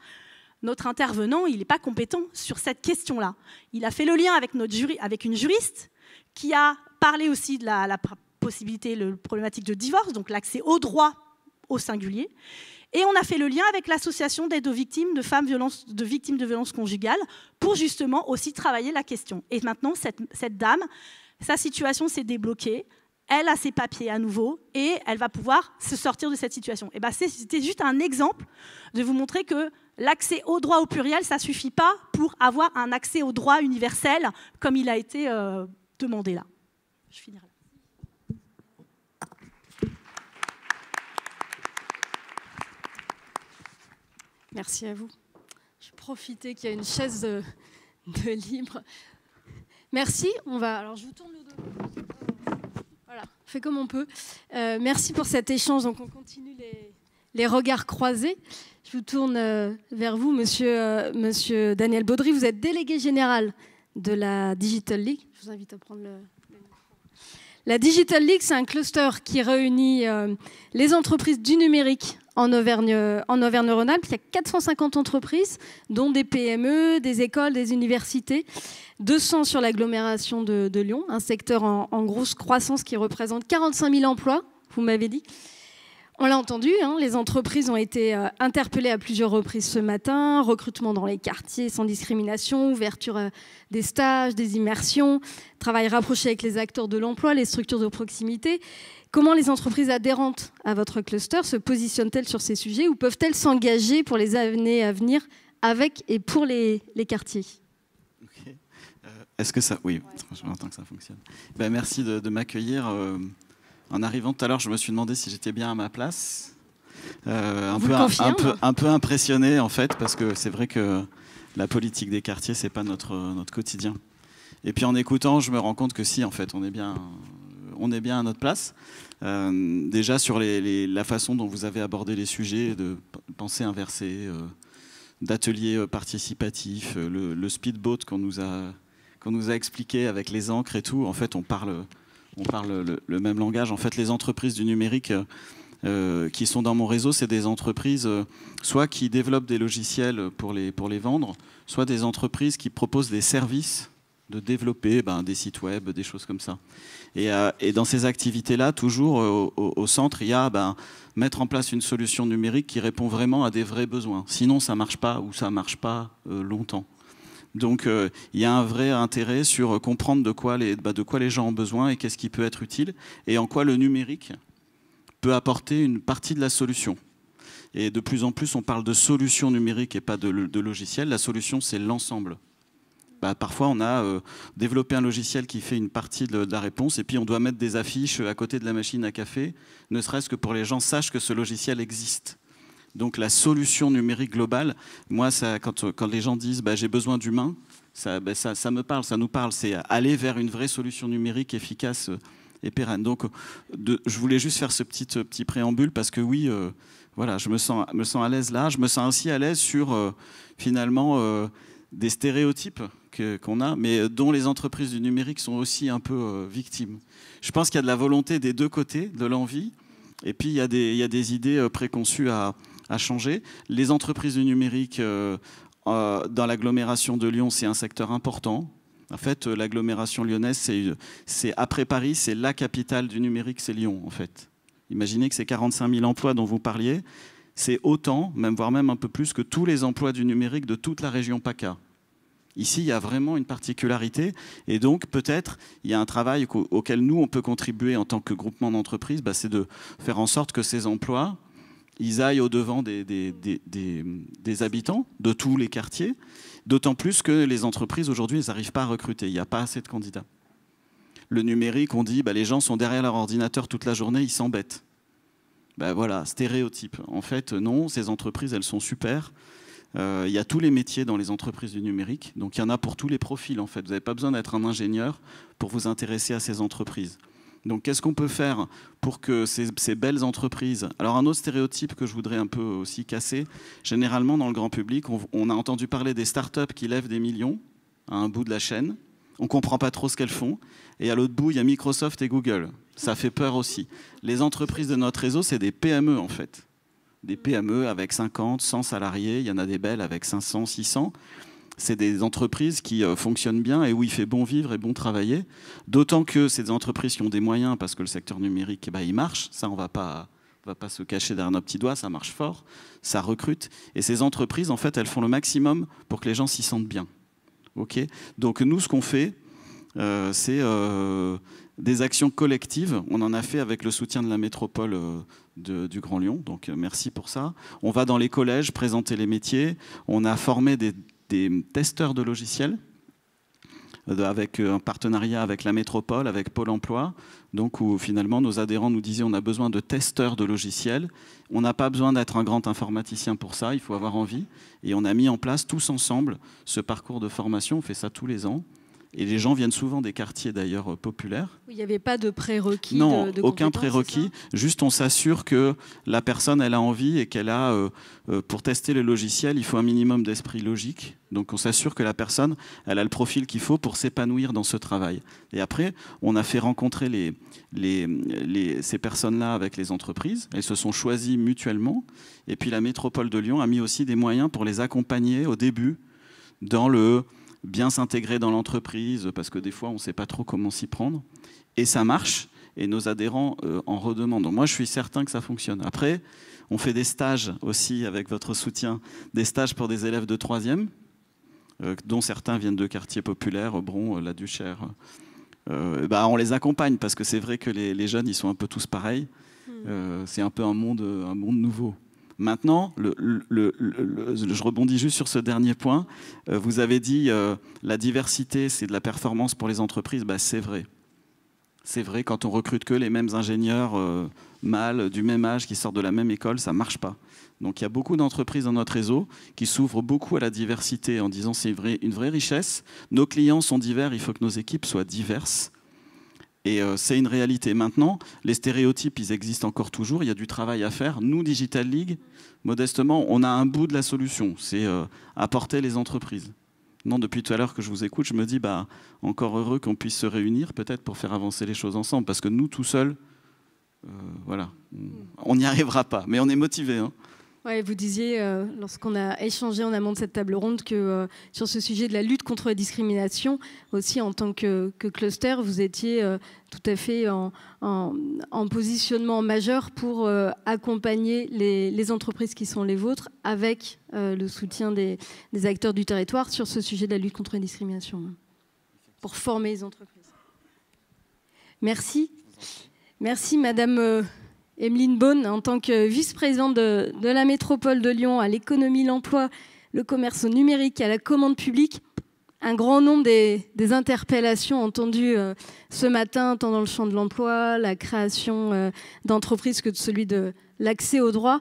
Notre intervenant, il n'est pas compétent sur cette question-là. Il a fait le lien avec une juriste qui a parlé aussi de la possibilité, la problématique de divorce, donc l'accès au droit au singulier. Et on a fait le lien avec l'association d'aide aux victimes de victimes de violences conjugales pour justement aussi travailler la question. Et maintenant, cette dame, sa situation s'est débloquée, elle a ses papiers à nouveau et elle va pouvoir se sortir de cette situation. Et ben, c'était juste un exemple de vous montrer que l'accès au droit au pluriel, ça ne suffit pas pour avoir un accès au droit universel comme il a été demandé là. Je finirai là.
Merci à vous. Je profitais qu'il y a une chaise de libre. Merci. Alors, je vous tourne le dos. Voilà, on fait comme on peut. Merci pour cet échange. Donc, on continue les regards croisés. Je vous tourne vers vous, monsieur Daniel Baudry. Vous êtes délégué général de la Digital League. Je vous invite à prendre le micro. La Digital League, c'est un cluster qui réunit les entreprises du numérique en Auvergne-Rhône-Alpes. Il y a 450 entreprises, dont des PME, des écoles, des universités, 200 sur l'agglomération de Lyon, un secteur en grosse croissance qui représente 45 000 emplois, vous m'avez dit. On l'a entendu, les entreprises ont été interpellées à plusieurs reprises ce matin, recrutement dans les quartiers sans discrimination, ouverture des stages, des immersions, travail rapproché avec les acteurs de l'emploi, les structures de proximité. Comment les entreprises adhérentes à votre cluster se positionnent-elles sur ces sujets ou peuvent-elles s'engager pour les années à venir avec et pour les quartiers ?
Okay. Est-ce que ça... Oui, je m'entends que ça fonctionne. Merci de m'accueillir. En arrivant tout à l'heure, je me suis demandé si j'étais bien à ma place. Un peu impressionné, en fait, parce que c'est vrai que la politique des quartiers, c'est pas notre quotidien. Et puis en écoutant, je me rends compte que si, en fait, on est bien à notre place. Déjà sur la façon dont vous avez abordé les sujets de pensée inversée, d'ateliers participatifs, le speedboat qu'on nous a expliqué avec les encres et tout. En fait, on parle le même langage. En fait, les entreprises du numérique qui sont dans mon réseau, c'est des entreprises soit qui développent des logiciels pour les vendre, soit des entreprises qui proposent des services de développer des sites web, des choses comme ça. Et dans ces activités-là, toujours au centre, il y a mettre en place une solution numérique qui répond vraiment à des vrais besoins. Sinon, ça ne marche pas ou ça ne marche pas longtemps. Donc, il y a un vrai intérêt sur comprendre de quoi les gens ont besoin et qu'est-ce qui peut être utile et en quoi le numérique peut apporter une partie de la solution. Et de plus en plus, on parle de solution numérique et pas de logiciel. La solution, c'est l'ensemble. Parfois, on a développé un logiciel qui fait une partie de la réponse et puis on doit mettre des affiches à côté de la machine à café, ne serait-ce que pour que les gens sachent que ce logiciel existe. Donc la solution numérique globale, moi, quand les gens disent j'ai besoin d'humains, ça me parle, ça nous parle. C'est aller vers une vraie solution numérique efficace et pérenne. Donc je voulais juste faire ce petit préambule parce que oui, voilà, je me sens à l'aise là. Je me sens aussi à l'aise sur finalement des stéréotypes qu'on a, mais dont les entreprises du numérique sont aussi un peu victimes. Je pense qu'il y a de la volonté des deux côtés, de l'envie, et puis il y a des idées préconçues à changer. Les entreprises du numérique dans l'agglomération de Lyon, c'est un secteur important. En fait, l'agglomération lyonnaise, c'est après Paris, c'est la capitale du numérique, c'est Lyon, en fait. Imaginez que ces 45 000 emplois dont vous parliez, c'est autant, voire même un peu plus, que tous les emplois du numérique de toute la région PACA. Ici, il y a vraiment une particularité. Et donc, peut-être, il y a un travail auquel nous, on peut contribuer en tant que groupement d'entreprises, c'est de faire en sorte que ces emplois, ils aillent au-devant des habitants de tous les quartiers, d'autant plus que les entreprises, aujourd'hui, elles n'arrivent pas à recruter. Il n'y a pas assez de candidats. Le numérique, on dit, les gens sont derrière leur ordinateur toute la journée, ils s'embêtent. Voilà, stéréotype. En fait, non, ces entreprises, elles sont super. Il y a tous les métiers dans les entreprises du numérique. Donc, il y en a pour tous les profils, en fait. Vous n'avez pas besoin d'être un ingénieur pour vous intéresser à ces entreprises. Donc, qu'est-ce qu'on peut faire pour que ces belles entreprises... Alors, un autre stéréotype que je voudrais un peu aussi casser, généralement, dans le grand public, on a entendu parler des startups qui lèvent des millions à un bout de la chaîne. On ne comprend pas trop ce qu'elles font. Et à l'autre bout, il y a Microsoft et Google. Ça fait peur aussi. Les entreprises de notre réseau, c'est des PME, en fait. Des PME avec 50, 100 salariés. Il y en a des belles avec 500, 600. C'est des entreprises qui fonctionnent bien et où il fait bon vivre et bon travailler. D'autant que c'est des entreprises qui ont des moyens parce que le secteur numérique, il marche. Ça, on ne va pas se cacher derrière nos petits doigts. Ça marche fort. Ça recrute. Et ces entreprises, en fait, elles font le maximum pour que les gens s'y sentent bien. Okay. Donc nous, ce qu'on fait, c'est des actions collectives. On en a fait avec le soutien de la métropole du Grand Lyon. Donc merci pour ça. On va dans les collèges présenter les métiers. On a formé des testeurs de logiciels avec un partenariat avec la métropole, avec Pôle emploi, donc où finalement nos adhérents nous disaient on a besoin de testeurs de logiciels. On n'a pas besoin d'être un grand informaticien pour ça, il faut avoir envie. Et on a mis en place tous ensemble ce parcours de formation, on fait ça tous les ans. Et les gens viennent souvent des quartiers d'ailleurs populaires.
Il n'y avait pas de prérequis?
Non,
de
aucun prérequis. Juste on s'assure que la personne elle a envie et qu'elle a, pour tester le logiciel, il faut un minimum d'esprit logique. Donc on s'assure que la personne elle a le profil qu'il faut pour s'épanouir dans ce travail. Et après, on a fait rencontrer ces personnes-là avec les entreprises. Elles se sont choisies mutuellement. Et puis la métropole de Lyon a mis aussi des moyens pour les accompagner au début dans le... bien s'intégrer dans l'entreprise, parce que des fois, on ne sait pas trop comment s'y prendre. Et ça marche, et nos adhérents en redemandent. Donc moi, je suis certain que ça fonctionne. Après, on fait des stages aussi, avec votre soutien, des stages pour des élèves de 3e, dont certains viennent de quartiers populaires, Bron, La Duchère. On les accompagne, parce que c'est vrai que les jeunes, ils sont un peu tous pareils. C'est un peu un monde nouveau. Maintenant, je rebondis juste sur ce dernier point. Vous avez dit la diversité, c'est de la performance pour les entreprises. C'est vrai. C'est vrai, quand on recrute que les mêmes ingénieurs mâles, du même âge, qui sortent de la même école, ça ne marche pas. Donc il y a beaucoup d'entreprises dans notre réseau qui s'ouvrent beaucoup à la diversité en disant c'est une vraie richesse. Nos clients sont divers, il faut que nos équipes soient diverses. Et c'est une réalité. Maintenant, les stéréotypes, ils existent encore toujours. Il y a du travail à faire. Nous, Digital League, modestement, on a un bout de la solution. C'est apporter les entreprises. Non, depuis tout à l'heure que je vous écoute, je me dis, encore heureux qu'on puisse se réunir, peut-être pour faire avancer les choses ensemble. Parce que nous, tout seuls, voilà, on n'y arrivera pas. Mais on est motivés. Hein.
Ouais, vous disiez, lorsqu'on a échangé en amont de cette table ronde, que sur ce sujet de la lutte contre la discrimination, aussi en tant que cluster, vous étiez tout à fait en positionnement majeur pour accompagner les entreprises qui sont les vôtres avec le soutien des acteurs du territoire sur ce sujet de la lutte contre la discrimination, pour former les entreprises. Merci. Merci, Madame... Emeline Beaune, en tant que vice-présidente de la métropole de Lyon à l'économie, l'emploi, le commerce au numérique, à la commande publique, un grand nombre des interpellations entendues ce matin, tant dans le champ de l'emploi, la création d'entreprises que de celui de l'accès aux droits,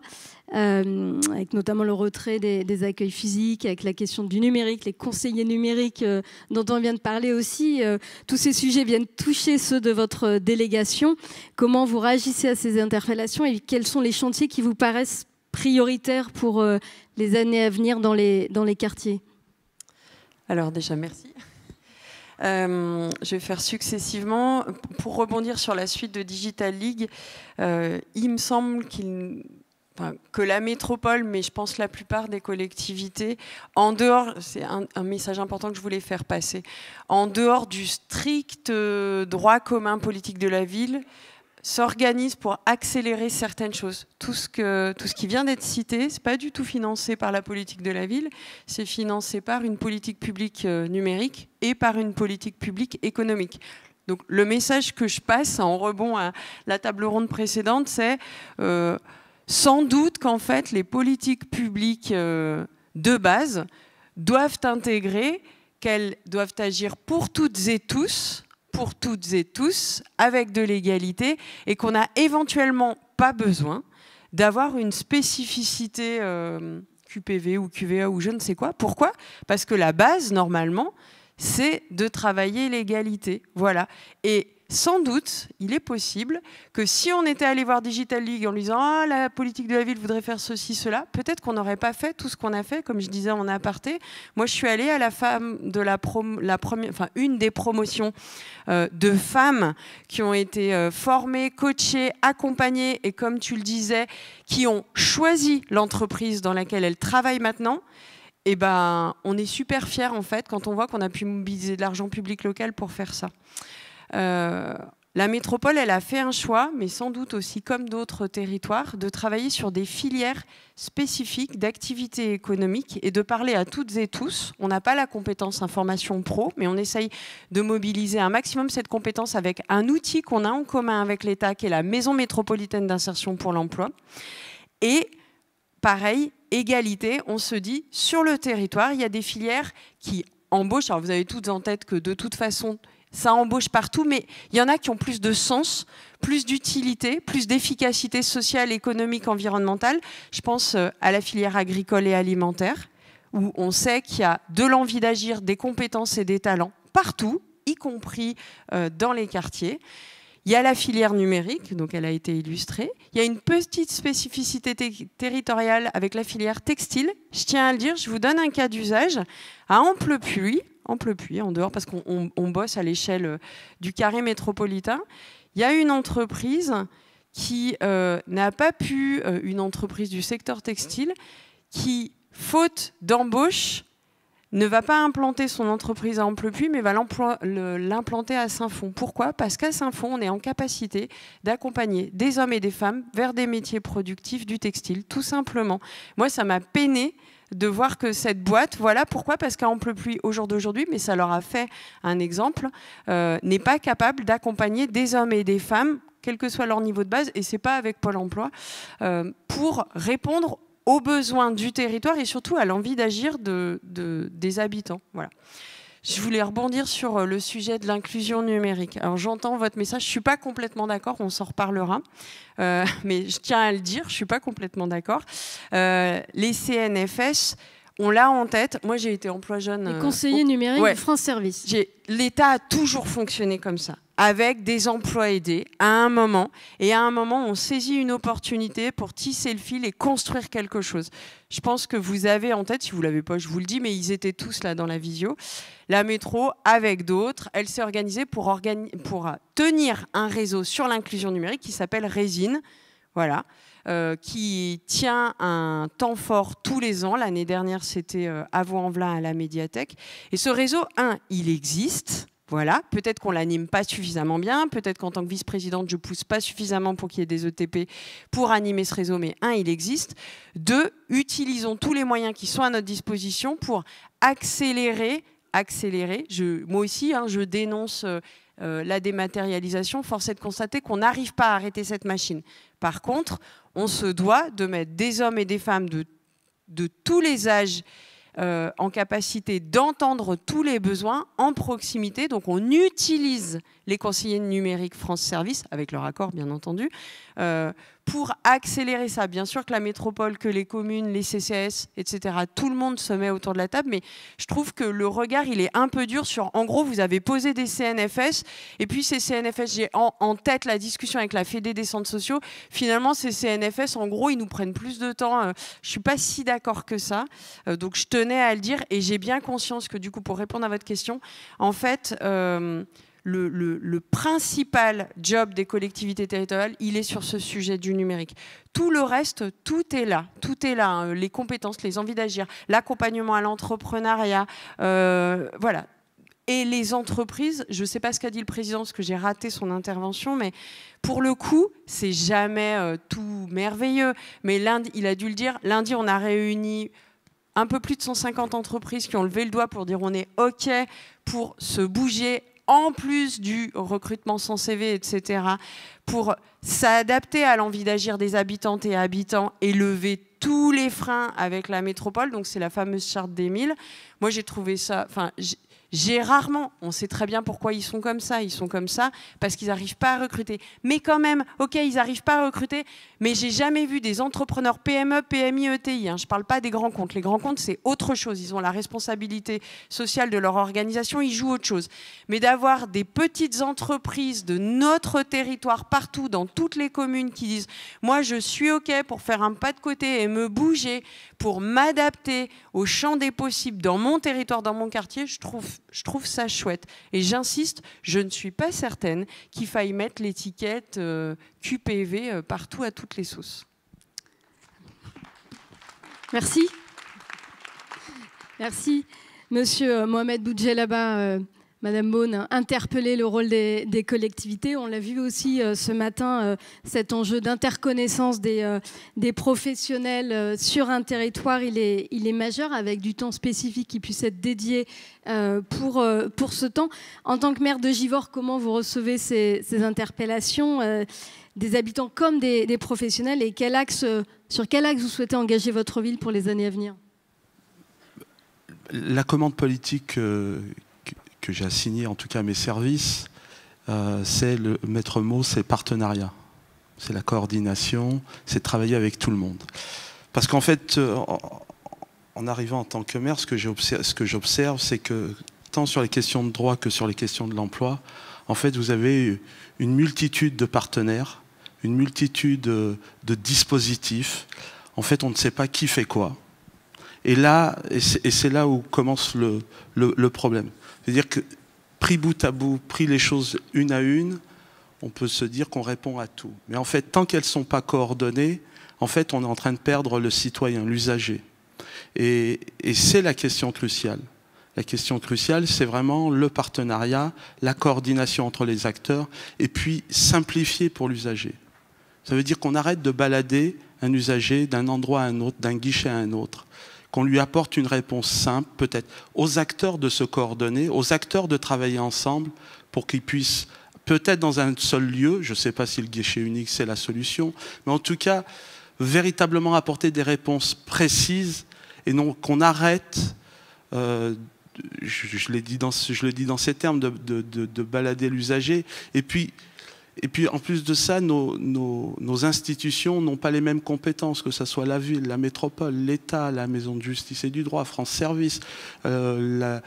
avec notamment le retrait des accueils physiques, avec la question du numérique, les conseillers numériques dont on vient de parler aussi. Tous ces sujets viennent toucher ceux de votre délégation. Comment vous réagissez à ces interpellations et quels sont les chantiers qui vous paraissent prioritaires pour les années à venir dans les quartiers ?
Alors déjà, merci. Je vais faire successivement. Pour rebondir sur la suite de Digital League, il me semble que la métropole, mais je pense la plupart des collectivités, en dehors, c'est un message important que je voulais faire passer, en dehors du strict droit commun politique de la ville, s'organisent pour accélérer certaines choses. Tout ce qui vient d'être cité, c'est pas du tout financé par la politique de la ville, c'est financé par une politique publique numérique et par une politique publique économique. Donc le message que je passe en rebond à la table ronde précédente, c'est sans doute qu'en fait les politiques publiques de base doivent intégrer qu'elles doivent agir pour toutes et tous, avec de l'égalité, et qu'on n'a éventuellement pas besoin d'avoir une spécificité QPV ou QVA ou je ne sais quoi. Pourquoi ? Parce que la base, normalement, c'est de travailler l'égalité. Voilà. Et sans doute, il est possible que si on était allé voir Digital League en lui disant « Ah, la politique de la ville voudrait faire ceci, cela », peut-être qu'on n'aurait pas fait tout ce qu'on a fait, comme je disais en aparté. Moi, je suis allée à la femme de une des promotions de femmes qui ont été formées, coachées, accompagnées et, comme tu le disais, qui ont choisi l'entreprise dans laquelle elles travaillent maintenant. Et ben, on est super fiers en fait quand on voit qu'on a pu mobiliser de l'argent public local pour faire ça. La métropole, elle a fait un choix, mais sans doute aussi comme d'autres territoires, de travailler sur des filières spécifiques d'activités économiques et de parler à toutes et tous. On n'a pas la compétence information pro, mais on essaye de mobiliser un maximum cette compétence avec un outil qu'on a en commun avec l'État, qui est la Maison métropolitaine d'insertion pour l'emploi. Et pareil, égalité, on se dit, sur le territoire, il y a des filières qui embauchent. Alors vous avez toutes en tête que de toute façon, ça embauche partout, mais il y en a qui ont plus de sens, plus d'utilité, plus d'efficacité sociale, économique, environnementale. Je pense à la filière agricole et alimentaire, où on sait qu'il y a de l'envie d'agir, des compétences et des talents partout, y compris dans les quartiers. Il y a la filière numérique, donc elle a été illustrée. Il y a une petite spécificité territoriale avec la filière textile. Je tiens à le dire, je vous donne un cas d'usage. À Amplepuis, en dehors, parce qu'on bosse à l'échelle du carré métropolitain, il y a une entreprise qui n'a pas pu, une entreprise du secteur textile, qui, faute d'embauche, ne va pas implanter son entreprise à Amplepuis, mais va l'implanter à Saint-Fond. Pourquoi ? Parce qu'à Saint-Fond, on est en capacité d'accompagner des hommes et des femmes vers des métiers productifs du textile, tout simplement. Moi, ça m'a peiné de voir que cette boîte, voilà pourquoi, parce qu'à Amplepuis, au jour d'aujourd'hui, mais ça leur a fait un exemple, n'est pas capable d'accompagner des hommes et des femmes, quel que soit leur niveau de base, et c'est pas avec Pôle emploi, pour répondre aux besoins du territoire et surtout à l'envie d'agir des habitants. Voilà. Je voulais rebondir sur le sujet de l'inclusion numérique. Alors j'entends votre message, je ne suis pas complètement d'accord, on s'en reparlera, mais je tiens à le dire, je ne suis pas complètement d'accord. Les CNFS, on l'a en tête. Moi, j'ai été emploi jeune.
Les conseillers numériques de France Service.
L'État a toujours fonctionné comme ça, avec des emplois aidés à un moment. Et à un moment, on saisit une opportunité pour tisser le fil et construire quelque chose. Je pense que vous avez en tête, si vous ne l'avez pas, je vous le dis, mais ils étaient tous là dans la visio. La métro, avec d'autres, elle s'est organisée pour tenir un réseau sur l'inclusion numérique qui s'appelle Résine. Voilà. Qui tient un temps fort tous les ans. L'année dernière, c'était à Vaux-en-Velin, à la médiathèque. Et ce réseau, il existe. Voilà. Peut-être qu'on ne l'anime pas suffisamment bien. Peut-être qu'en tant que vice-présidente, je ne pousse pas suffisamment pour qu'il y ait des ETP pour animer ce réseau. Mais il existe. 2, utilisons tous les moyens qui sont à notre disposition pour accélérer. Moi aussi, je dénonce la dématérialisation. Force est de constater qu'on n'arrive pas à arrêter cette machine. Par contre, on se doit de mettre des hommes et des femmes de tous les âges en capacité d'entendre tous les besoins en proximité. Donc on utilise les conseillers numériques France Service, avec leur accord bien entendu, pour accélérer ça. Bien sûr que la métropole, que les communes, les CCAS, etc., tout le monde se met autour de la table, mais je trouve que le regard, il est un peu dur sur, en gros, vous avez posé des CNFS, et puis ces CNFS, j'ai en tête la discussion avec la Fédé des centres sociaux, finalement, ces CNFS, en gros, ils nous prennent plus de temps. Je ne suis pas si d'accord que ça, donc je tenais à le dire, et j'ai bien conscience que, du coup, pour répondre à votre question, en fait, le principal job des collectivités territoriales, il est sur ce sujet du numérique. Tout le reste, tout est là. Tout est là, hein. Les compétences, les envies d'agir, l'accompagnement à l'entrepreneuriat, voilà. Et les entreprises, je ne sais pas ce qu'a dit le président, parce que j'ai raté son intervention, mais pour le coup, c'est jamais tout merveilleux. Mais lundi, il a dû le dire, lundi, on a réuni un peu plus de 150 entreprises qui ont levé le doigt pour dire on est OK pour se bouger, en plus du recrutement sans CV, etc., pour s'adapter à l'envie d'agir des habitantes et habitants et lever tous les freins avec la métropole. Donc c'est la fameuse charte des 1000. Moi, j'ai trouvé ça... J'ai rarement, on sait très bien pourquoi ils sont comme ça parce qu'ils n'arrivent pas à recruter. Mais quand même, ok, ils n'arrivent pas à recruter, mais j'ai jamais vu des entrepreneurs PME, PMI, ETI, hein, je ne parle pas des grands comptes. Les grands comptes, c'est autre chose, ils ont la responsabilité sociale de leur organisation, ils jouent autre chose. Mais d'avoir des petites entreprises de notre territoire, partout, dans toutes les communes, qui disent « moi, je suis ok pour faire un pas de côté et me bouger, pour m'adapter au champ des possibles dans mon territoire, dans mon quartier », je trouve ça chouette. Et j'insiste, je ne suis pas certaine qu'il faille mettre l'étiquette QPV partout à toutes les sauces.
Merci. Merci. Monsieur Mohamed Boudjelaba, Madame Beaune a interpellé le rôle des collectivités. On l'a vu aussi ce matin, cet enjeu d'interconnaissance des professionnels sur un territoire, il est majeur, avec du temps spécifique qui puisse être dédié pour ce temps. En tant que maire de Givors, comment vous recevez ces interpellations des habitants comme des professionnels, et sur quel axe vous souhaitez engager votre ville pour les années à venir?
La commande politique que j'ai assignée, en tout cas à mes services, c'est le maître mot, c'est partenariat. C'est la coordination, c'est travailler avec tout le monde. Parce qu'en fait, en arrivant en tant que maire, ce que j'observe, c'est que tant sur les questions de droit que sur les questions de l'emploi, en fait, vous avez une multitude de partenaires, une multitude de dispositifs. En fait, on ne sait pas qui fait quoi. Et c'est là où commence le problème. C'est-à-dire que, pris bout à bout, pris les choses une à une, on peut se dire qu'on répond à tout. Mais en fait, tant qu'elles ne sont pas coordonnées, en fait, on est en train de perdre le citoyen, l'usager. Et c'est la question cruciale. La question cruciale, c'est vraiment le partenariat, la coordination entre les acteurs, et puis simplifier pour l'usager. Ça veut dire qu'on arrête de balader un usager d'un endroit à un autre, d'un guichet à un autre, qu'on lui apporte une réponse simple, peut-être aux acteurs de se coordonner, aux acteurs de travailler ensemble pour qu'ils puissent, peut-être dans un seul lieu, je ne sais pas si le guichet unique c'est la solution, mais en tout cas, véritablement apporter des réponses précises et non qu'on arrête, je le dis dans ces termes, de balader l'usager. Et puis, en plus de ça, nos institutions n'ont pas les mêmes compétences, que ce soit la ville, la métropole, l'État, la Maison de justice et du droit, France Service, j'en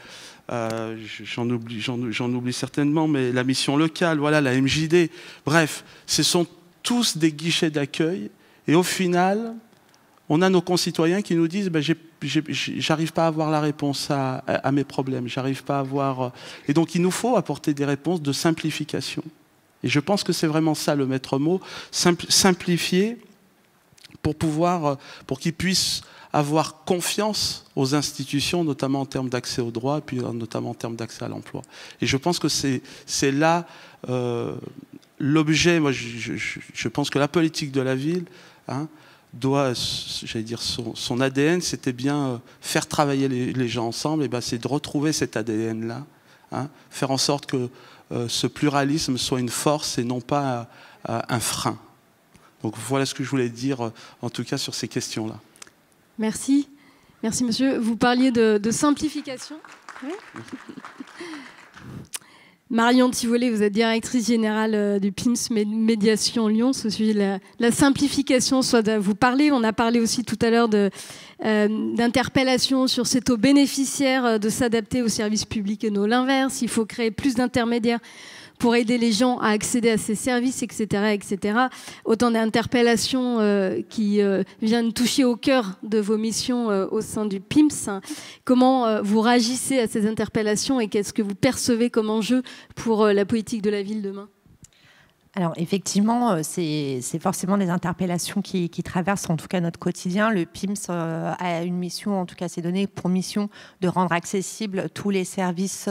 oublie certainement, mais la mission locale, voilà, la MJD. Bref, ce sont tous des guichets d'accueil. Et au final, on a nos concitoyens qui nous disent j'arrive pas à avoir la réponse à mes problèmes, j'arrive pas à avoir... Et donc, il nous faut apporter des réponses de simplification. Et je pense que c'est vraiment ça le maître mot, simplifier pour qu'ils puissent avoir confiance aux institutions, notamment en termes d'accès aux droits, puis notamment en termes d'accès à l'emploi. Et je pense que c'est là l'objet. Moi, je pense que la politique de la ville doit, j'allais dire, son ADN, c'était bien faire travailler les gens ensemble. Et ben, c'est de retrouver cet ADN-là, faire en sorte que ce pluralisme soit une force et non pas un frein. Donc voilà ce que je voulais dire, en tout cas, sur ces questions-là.
Merci. Merci, monsieur. Vous parliez de simplification. Oui. Marion Tivolet, vous êtes directrice générale du PIMS Médiation Lyon. Ce sujet de la simplification, vous parlez. On a parlé aussi tout à l'heure d'interpellation sur c'est aux bénéficiaires de s'adapter aux services publics et non l'inverse. Il faut créer plus d'intermédiaires pour aider les gens à accéder à ces services, etc. etc. Autant d'interpellations qui viennent toucher au cœur de vos missions au sein du PIMS. Comment vous réagissez à ces interpellations et qu'est-ce que vous percevez comme enjeu pour la politique de la ville demain ?
Alors effectivement, c'est forcément des interpellations qui traversent en tout cas notre quotidien. Le PIMS a une mission, en tout cas s'est donné pour mission de rendre accessibles tous les services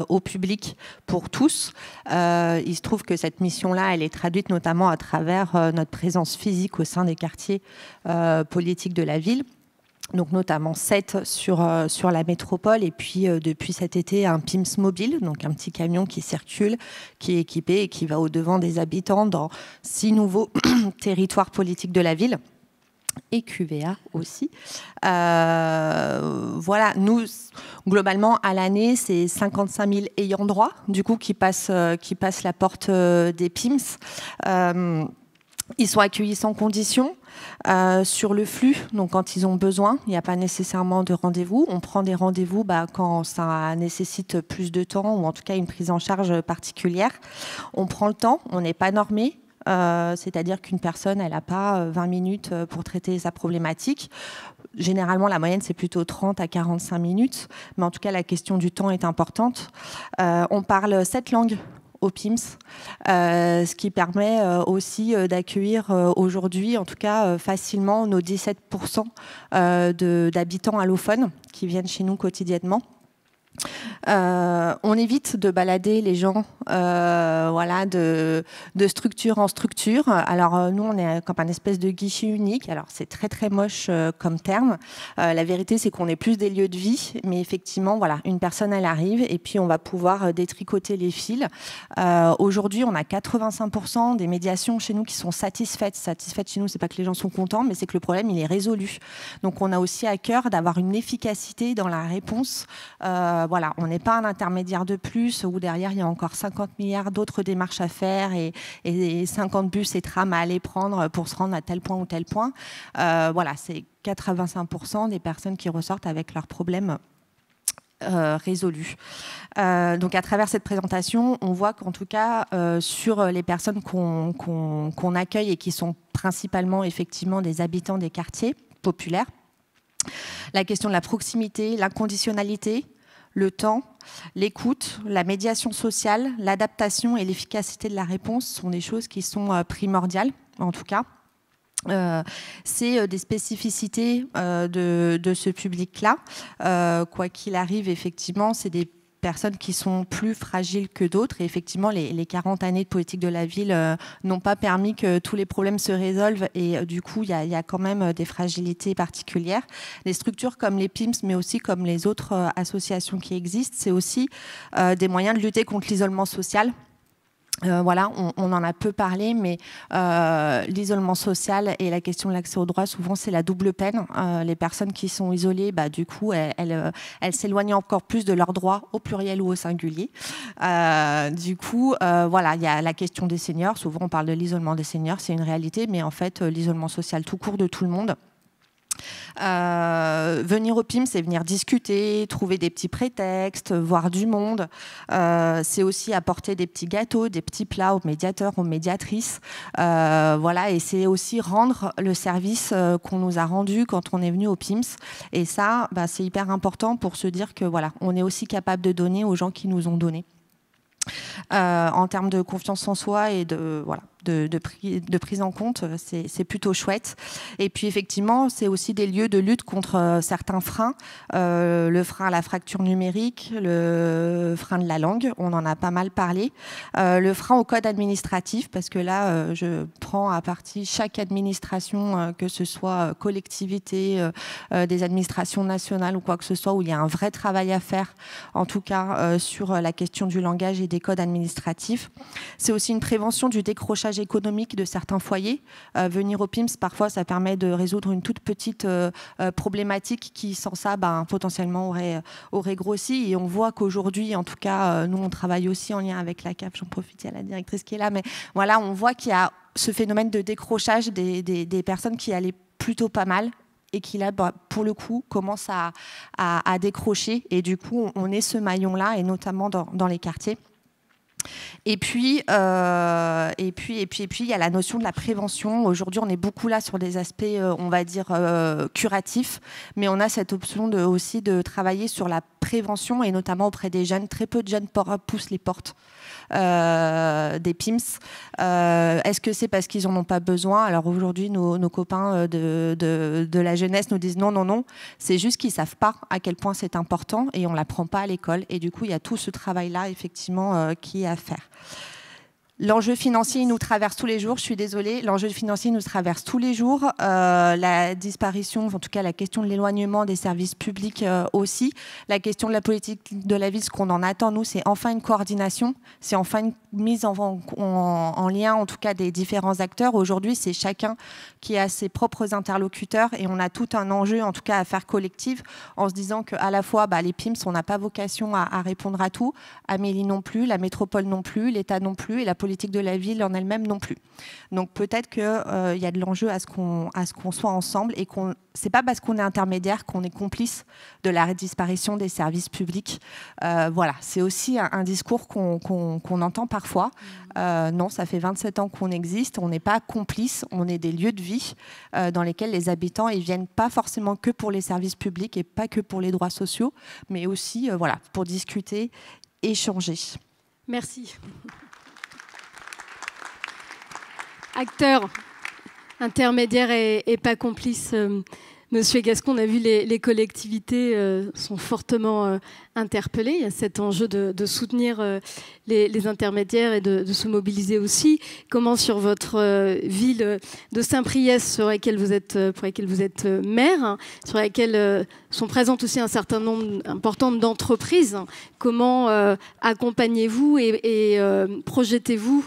au public pour tous. Il se trouve que cette mission-là, elle est traduite notamment à travers notre présence physique au sein des quartiers politiques de la ville. Donc notamment 7 sur la métropole et puis depuis cet été un PIMS mobile, donc un petit camion qui circule, qui est équipé et qui va au-devant des habitants dans 6 nouveaux territoires politiques de la ville et QVA aussi. Voilà, nous, globalement, à l'année, c'est 55 000 ayants droit, du coup, qui passent la porte des PIMS. Ils sont accueillis sans condition. Sur le flux, donc quand ils ont besoin, il n'y a pas nécessairement de rendez-vous. On prend des rendez-vous quand ça nécessite plus de temps ou en tout cas une prise en charge particulière. On prend le temps, on n'est pas normé. C'est-à-dire qu'une personne, elle n'a pas 20 minutes pour traiter sa problématique. Généralement, la moyenne, c'est plutôt 30 à 45 minutes. Mais en tout cas, la question du temps est importante. On parle 7 langues au PIMS, ce qui permet aussi d'accueillir aujourd'hui, en tout cas facilement, nos 17% d'habitants allophones qui viennent chez nous quotidiennement. On évite de balader les gens voilà, de structure en structure. Alors nous, on est comme un espèce de guichet unique. Alors c'est très très moche comme terme. La vérité, c'est qu'on est plus des lieux de vie, mais effectivement, voilà, une personne, elle arrive et puis on va pouvoir détricoter les fils. Aujourd'hui, on a 85% des médiations chez nous qui sont satisfaites. Satisfaites chez nous, c'est pas que les gens sont contents, mais c'est que le problème, il est résolu. Donc on a aussi à cœur d'avoir une efficacité dans la réponse. Voilà, on n'est pas un intermédiaire de plus où derrière il y a encore 50 milliards d'autres démarches à faire et 50 bus et trams à aller prendre pour se rendre à tel point ou tel point. Voilà, c'est 85% des personnes qui ressortent avec leurs problèmes résolus. Donc à travers cette présentation, on voit qu'en tout cas sur les personnes qu'on accueille et qui sont principalement effectivement des habitants des quartiers populaires, la question de la proximité, l'inconditionnalité, le temps, l'écoute, la médiation sociale, l'adaptation et l'efficacité de la réponse sont des choses qui sont primordiales, en tout cas. C'est des spécificités de ce public-là. Quoi qu'il arrive, effectivement, c'est des personnes qui sont plus fragiles que d'autres. Et effectivement, les 40 années de politique de la ville n'ont pas permis que tous les problèmes se résolvent. Et du coup, il y a quand même des fragilités particulières. Les structures comme les PIMS, mais aussi comme les autres associations qui existent, c'est aussi des moyens de lutter contre l'isolement social. Voilà, on en a peu parlé, mais l'isolement social et la question de l'accès aux droits, souvent c'est la double peine. Les personnes qui sont isolées, du coup, elles s'éloignent encore plus de leurs droits au pluriel ou au singulier. Du coup, voilà, il y a la question des seniors. Souvent, on parle de l'isolement des seniors, c'est une réalité, mais en fait, l'isolement social tout court de tout le monde. Venir au PIMS, c'est venir discuter, trouver des petits prétextes, voir du monde. C'est aussi apporter des petits gâteaux, des petits plats aux médiateurs, aux médiatrices. Voilà, et c'est aussi rendre le service qu'on nous a rendu quand on est venu au PIMS. Et ça, c'est hyper important pour se dire que voilà, on est aussi capable de donner aux gens qui nous ont donné. En termes de confiance en soi et de prise en compte, c'est plutôt chouette. Et puis effectivement, c'est aussi des lieux de lutte contre certains freins, le frein à la fracture numérique, le frein de la langue, on en a pas mal parlé, le frein au code administratif, parce que là, je prends à partie chaque administration, que ce soit collectivité, des administrations nationales ou quoi que ce soit, où il y a un vrai travail à faire, en tout cas sur la question du langage et des codes administratifs. C'est aussi une prévention du décrochage économique de certains foyers. Venir au PIMS, parfois, ça permet de résoudre une toute petite problématique qui, sans ça, potentiellement aurait grossi. Et on voit qu'aujourd'hui, en tout cas, nous, on travaille aussi en lien avec la CAF. J'en profite, il y a la directrice qui est là. Mais voilà, on voit qu'il y a ce phénomène de décrochage des personnes qui allaient plutôt pas mal et qui, là, pour le coup, commencent à décrocher. Et du coup, on est ce maillon-là, et notamment dans les quartiers. Et puis, il y a la notion de la prévention. Aujourd'hui, on est beaucoup là sur des aspects, on va dire, curatifs, mais on a cette option aussi de travailler sur la prévention, et notamment auprès des jeunes. Très peu de jeunes poussent les portes des PIMS. Est-ce que c'est parce qu'ils n'en ont pas besoin? Alors aujourd'hui, nos copains de la jeunesse nous disent non, non, non. C'est juste qu'ils ne savent pas à quel point c'est important, et on ne l'apprend pas à l'école. Et du coup, il y a tout ce travail-là, effectivement, qui est à faire. L'enjeu financier, il nous traverse tous les jours. Je suis désolée, l'enjeu financier nous traverse tous les jours. La disparition, en tout cas la question de l'éloignement des services publics aussi. La question de la politique de la ville, ce qu'on en attend, nous, c'est enfin une coordination. C'est enfin une mise en lien, en tout cas, des différents acteurs. Aujourd'hui, c'est chacun qui a ses propres interlocuteurs, et on a tout un enjeu, en tout cas, à faire collectif, en se disant qu'à la fois, les PIMS, on n'a pas vocation à répondre à tout. Amélie non plus, la métropole non plus, l'État non plus, et la politique de la ville en elle-même non plus. Donc peut-être qu'il y a de l'enjeu à ce qu'on soit ensemble, et c'est pas parce qu'on est intermédiaire qu'on est complice de la disparition des services publics. Voilà, c'est aussi un discours qu'on entend parfois. Non, ça fait 27 ans qu'on existe, on n'est pas complice, on est des lieux de vie dans lesquels les habitants ils viennent pas forcément que pour les services publics et pas que pour les droits sociaux, mais aussi voilà, pour discuter, échanger.
Merci. Acteur intermédiaire et pas complice, Monsieur Gascon, on a vu les collectivités sont fortement interpellées. Il y a cet enjeu de soutenir les intermédiaires et de se mobiliser aussi. Comment sur votre ville de Saint-Priest, pour laquelle vous êtes maire, sur laquelle sont présentes aussi un certain nombre important d'entreprises, comment accompagnez-vous et projetez-vous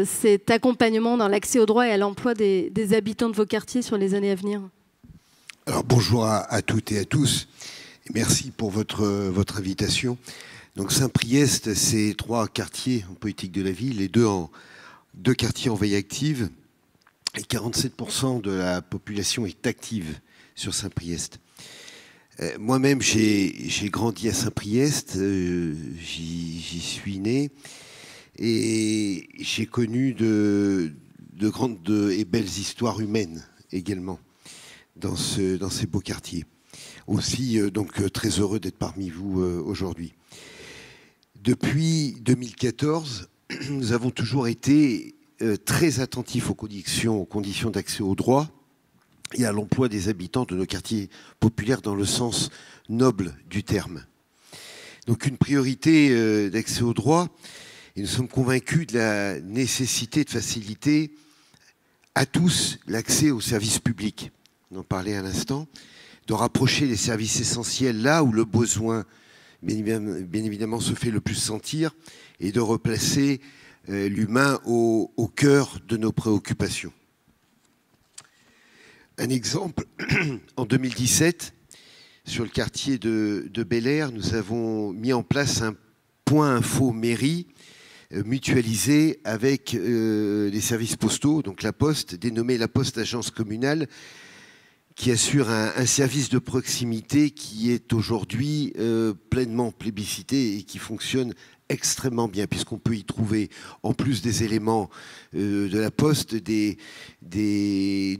cet accompagnement dans l'accès aux droits et à l'emploi des habitants de vos quartiers sur les années à venir?
Alors bonjour à toutes et à tous. Merci pour votre invitation. Donc Saint-Priest, c'est 3 quartiers en politique de la ville, et 2 quartiers en veille active. Et 47% de la population est active sur Saint-Priest. Moi-même, j'ai grandi à Saint-Priest, j'y suis né, et j'ai connu de grandes et belles histoires humaines également dans ces beaux quartiers. Aussi, donc, très heureux d'être parmi vous aujourd'hui. Depuis 2014, nous avons toujours été très attentifs aux conditions d'accès aux droits et à l'emploi des habitants de nos quartiers populaires dans le sens noble du terme. Donc une priorité d'accès aux droits, et nous sommes convaincus de la nécessité de faciliter à tous l'accès aux services publics. On en parlait à l'instant, de rapprocher les services essentiels là où le besoin, bien évidemment, se fait le plus sentir, et de replacer l'humain au cœur de nos préoccupations. Un exemple, en 2017, sur le quartier de Bel-Air, nous avons mis en place un point info mairie mutualisé avec les services postaux, donc la Poste, dénommé la Poste Agence Communale, qui assure un service de proximité qui est aujourd'hui pleinement plébiscité et qui fonctionne extrêmement bien, puisqu'on peut y trouver, en plus des éléments de la Poste, des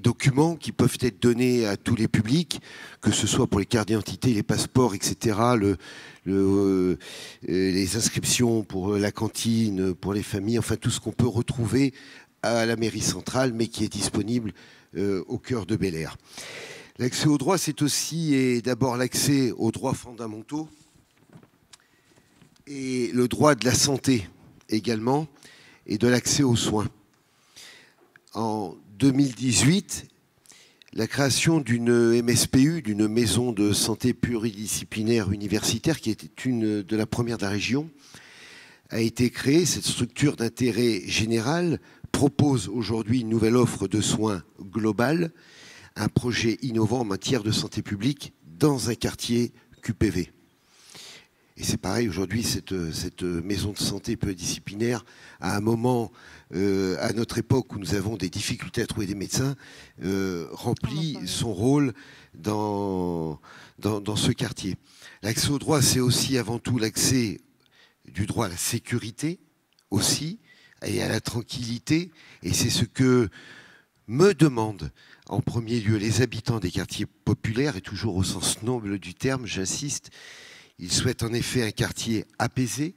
documents qui peuvent être donnés à tous les publics, que ce soit pour les cartes d'identité, les passeports, etc., les inscriptions pour la cantine, pour les familles, enfin tout ce qu'on peut retrouver à la mairie centrale, mais qui est disponible au cœur de Bel-Air. L'accès aux droits, c'est aussi et d'abord l'accès aux droits fondamentaux et le droit de la santé également, et de l'accès aux soins. En 2018, la création d'une MSPU, d'une maison de santé pluridisciplinaire universitaire, qui était une de la première de la région, a été créée. Cette structure d'intérêt général propose aujourd'hui une nouvelle offre de soins globale, un projet innovant en matière de santé publique dans un quartier QPV. Et c'est pareil, aujourd'hui, cette maison de santé pluridisciplinaire, à un moment, à notre époque où nous avons des difficultés à trouver des médecins, remplit son rôle dans ce quartier. L'accès au droit, c'est aussi avant tout l'accès du droit à la sécurité aussi, et à la tranquillité. Et c'est ce que me demandent en premier lieu les habitants des quartiers populaires, et toujours au sens noble du terme, j'insiste. Ils souhaitent en effet un quartier apaisé,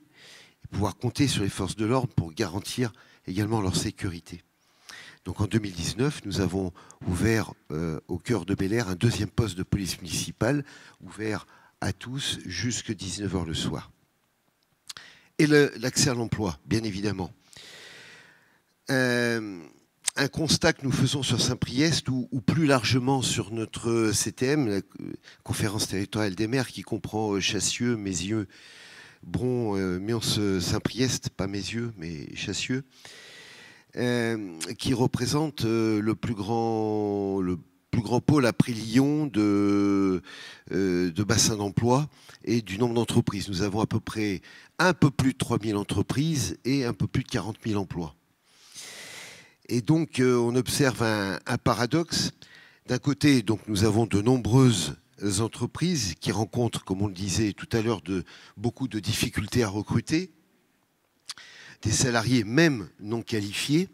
et pouvoir compter sur les forces de l'ordre pour garantir également leur sécurité. Donc en 2019, nous avons ouvert au cœur de Bel-Air un deuxième poste de police municipale, ouvert à tous jusqu'à 19h le soir. Et l'accès à l'emploi, bien évidemment. Un constat que nous faisons sur Saint-Priest ou plus largement sur notre CTM, la conférence territoriale des maires, qui comprend Chassieux, Mézieux, Bron, Mions, Saint-Priest, pas Mézieux, mais Chassieux, qui représente le plus grand pôle après Lyon de bassin d'emploi et du nombre d'entreprises. Nous avons à peu près un peu plus de 3000 entreprises et un peu plus de 40 000 emplois. Et donc, on observe un paradoxe. D'un côté, donc, nous avons de nombreuses entreprises qui rencontrent, comme on le disait tout à l'heure, beaucoup de difficultés à recruter, des salariés même non qualifiés,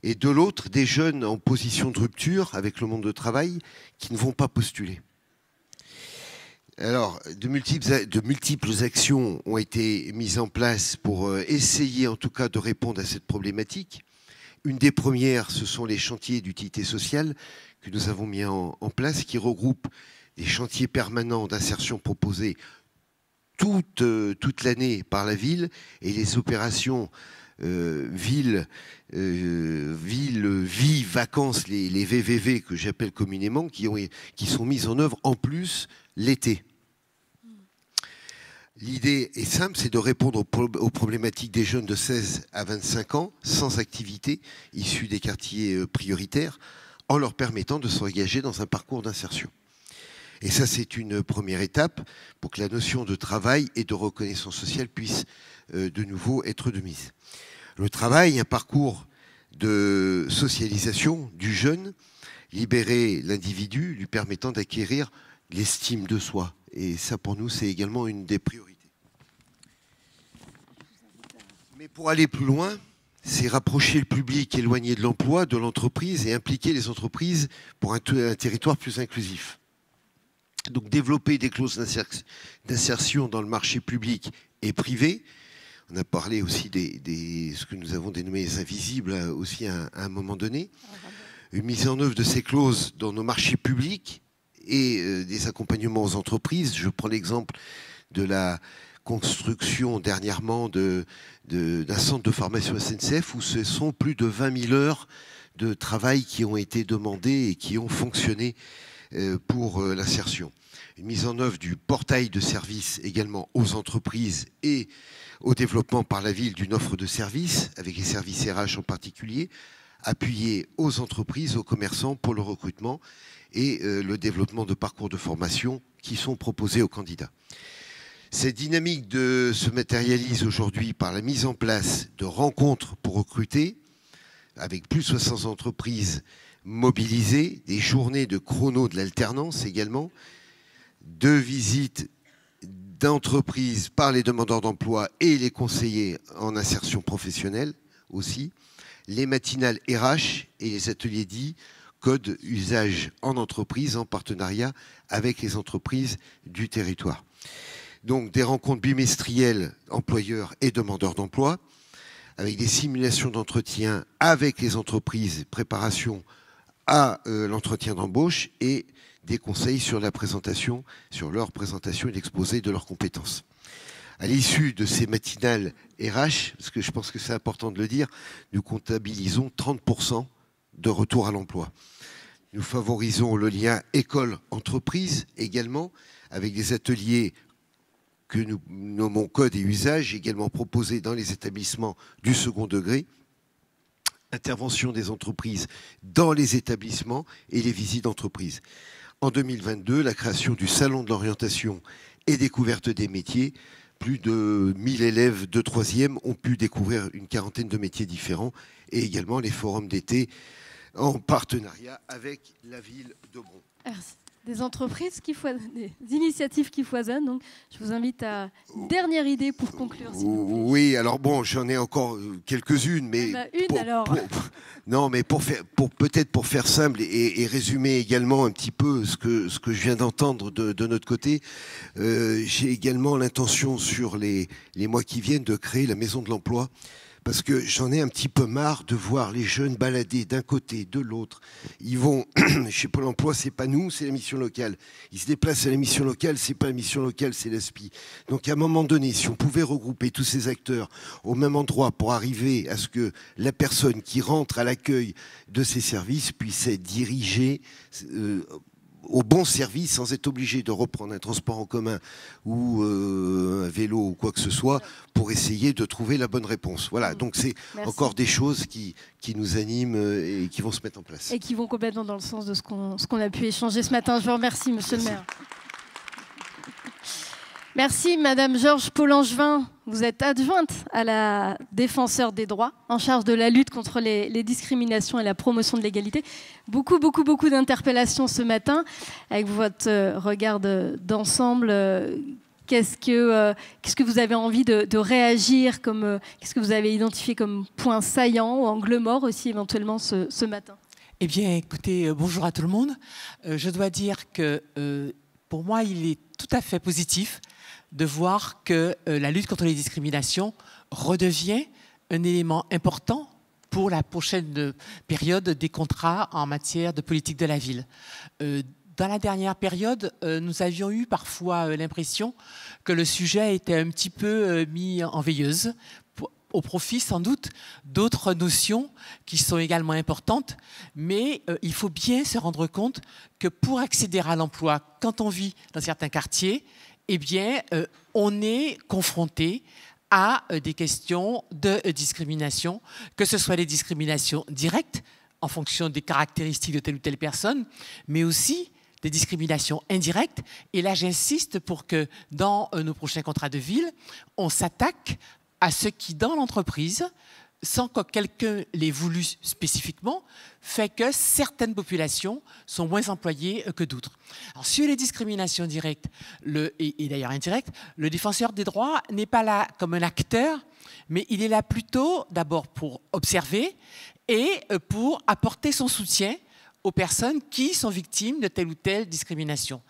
et de l'autre, des jeunes en position de rupture avec le monde du travail qui ne vont pas postuler. Alors, de multiples actions ont été mises en place pour essayer en tout cas de répondre à cette problématique. Une des premières, ce sont les chantiers d'utilité sociale que nous avons mis en place, qui regroupent des chantiers permanents d'insertion proposés toute l'année par la ville, et les opérations vie, vacances, les VVV que j'appelle communément, qui sont mises en œuvre en plus l'été. L'idée est simple, c'est de répondre aux problématiques des jeunes de 16 à 25 ans sans activité, issus des quartiers prioritaires, en leur permettant de s'engager dans un parcours d'insertion. Et ça, c'est une première étape pour que la notion de travail et de reconnaissance sociale puisse de nouveau être de mise. Le travail, un parcours de socialisation du jeune, libérer l'individu, lui permettant d'acquérir l'estime de soi. Et ça, pour nous, c'est également une des priorités. Mais pour aller plus loin, c'est rapprocher le public éloigné de l'emploi, de l'entreprise, et impliquer les entreprises pour un territoire plus inclusif. Donc développer des clauses d'insertion dans le marché public et privé. On a parlé aussi ce que nous avons dénommé les invisibles aussi à un moment donné. Une mise en œuvre de ces clauses dans nos marchés publics et des accompagnements aux entreprises. Je prends l'exemple de la construction dernièrement d'un centre de formation SNCF où ce sont plus de 20 000 heures de travail qui ont été demandées et qui ont fonctionné pour l'insertion. Une mise en œuvre du portail de services également aux entreprises et au développement par la ville d'une offre de services, avec les services RH en particulier, appuyé aux entreprises, aux commerçants pour le recrutement et le développement de parcours de formation qui sont proposés aux candidats. Cette dynamique se matérialise aujourd'hui par la mise en place de rencontres pour recruter, avec plus de 60 entreprises mobilisées, des journées de chrono de l'alternance également, 2 visites d'entreprises par les demandeurs d'emploi et les conseillers en insertion professionnelle aussi, les matinales RH et les ateliers dits code usage en entreprise en partenariat avec les entreprises du territoire. Donc des rencontres bimestrielles employeurs et demandeurs d'emploi avec des simulations d'entretien avec les entreprises, préparation à l'entretien d'embauche et des conseils sur la présentation, sur leur présentation et l'exposé de leurs compétences. À l'issue de ces matinales RH, parce que je pense que c'est important de le dire, nous comptabilisons 30% de retour à l'emploi. Nous favorisons le lien école-entreprise également, avec des ateliers que nous nommons code et usage, également proposés dans les établissements du second degré, intervention des entreprises dans les établissements et les visites d'entreprise. En 2022, la création du salon de l'orientation et découverte des métiers, plus de 1000 élèves de 3e ont pu découvrir une quarantaine de métiers différents et également les forums d'été en partenariat avec la ville de Bron.
des entreprises qui foisonnent, des initiatives qui foisonnent. Donc, je vous invite à une dernière idée pour conclure.
Oui, alors bon, j'en ai encore quelques-unes, mais non, mais peut-être pour faire simple et résumer également un petit peu ce que je viens d'entendre de notre côté, j'ai également l'intention sur les mois qui viennent de créer la Maison de l'Emploi. Parce que j'en ai un petit peu marre de voir les jeunes balader d'un côté, de l'autre. Ils vont chez Pôle emploi, c'est pas nous, c'est la mission locale. Ils se déplacent à la mission locale, c'est pas la mission locale, c'est l'ASPI. Donc à un moment donné, si on pouvait regrouper tous ces acteurs au même endroit pour arriver à ce que la personne qui rentre à l'accueil de ces services puisse être dirigée au bon service sans être obligé de reprendre un transport en commun ou un vélo ou quoi que ce soit pour essayer de trouver la bonne réponse. Voilà, donc c'est encore des choses qui nous animent et qui vont se mettre en place.
Et qui vont complètement dans le sens de ce qu'on a pu échanger ce matin. Je vous remercie, monsieur le maire. Merci, Madame Georges Paulangevin. Vous êtes adjointe à la défenseure des droits, en charge de la lutte contre les discriminations et la promotion de l'égalité. Beaucoup d'interpellations ce matin. Avec votre regard d'ensemble, qu'est-ce que vous avez envie de réagir, qu'est-ce que vous avez identifié comme point saillant ou angle mort aussi éventuellement ce matin?
Eh bien, écoutez, bonjour à tout le monde. Je dois dire que pour moi, il est tout à fait positif de voir que la lutte contre les discriminations redevient un élément important pour la prochaine période des contrats en matière de politique de la ville. Dans la dernière période, nous avions eu parfois l'impression que le sujet était un petit peu mis en veilleuse, au profit sans doute d'autres notions qui sont également importantes, mais il faut bien se rendre compte que pour accéder à l'emploi, quand on vit dans certains quartiers, eh bien, on est confronté à des questions de discrimination, que ce soit des discriminations directes en fonction des caractéristiques de telle ou telle personne, mais aussi des discriminations indirectes. Et là, j'insiste pour que dans nos prochains contrats de ville, on s'attaque à ce qui, dans l'entreprise, sans que quelqu'un l'ait voulu spécifiquement, fait que certaines populations sont moins employées que d'autres. Alors, sur les discriminations directes et d'ailleurs indirectes, le défenseur des droits n'est pas là comme un acteur, mais il est là plutôt d'abord pour observer et pour apporter son soutien aux personnes qui sont victimes de telle ou telle discrimination.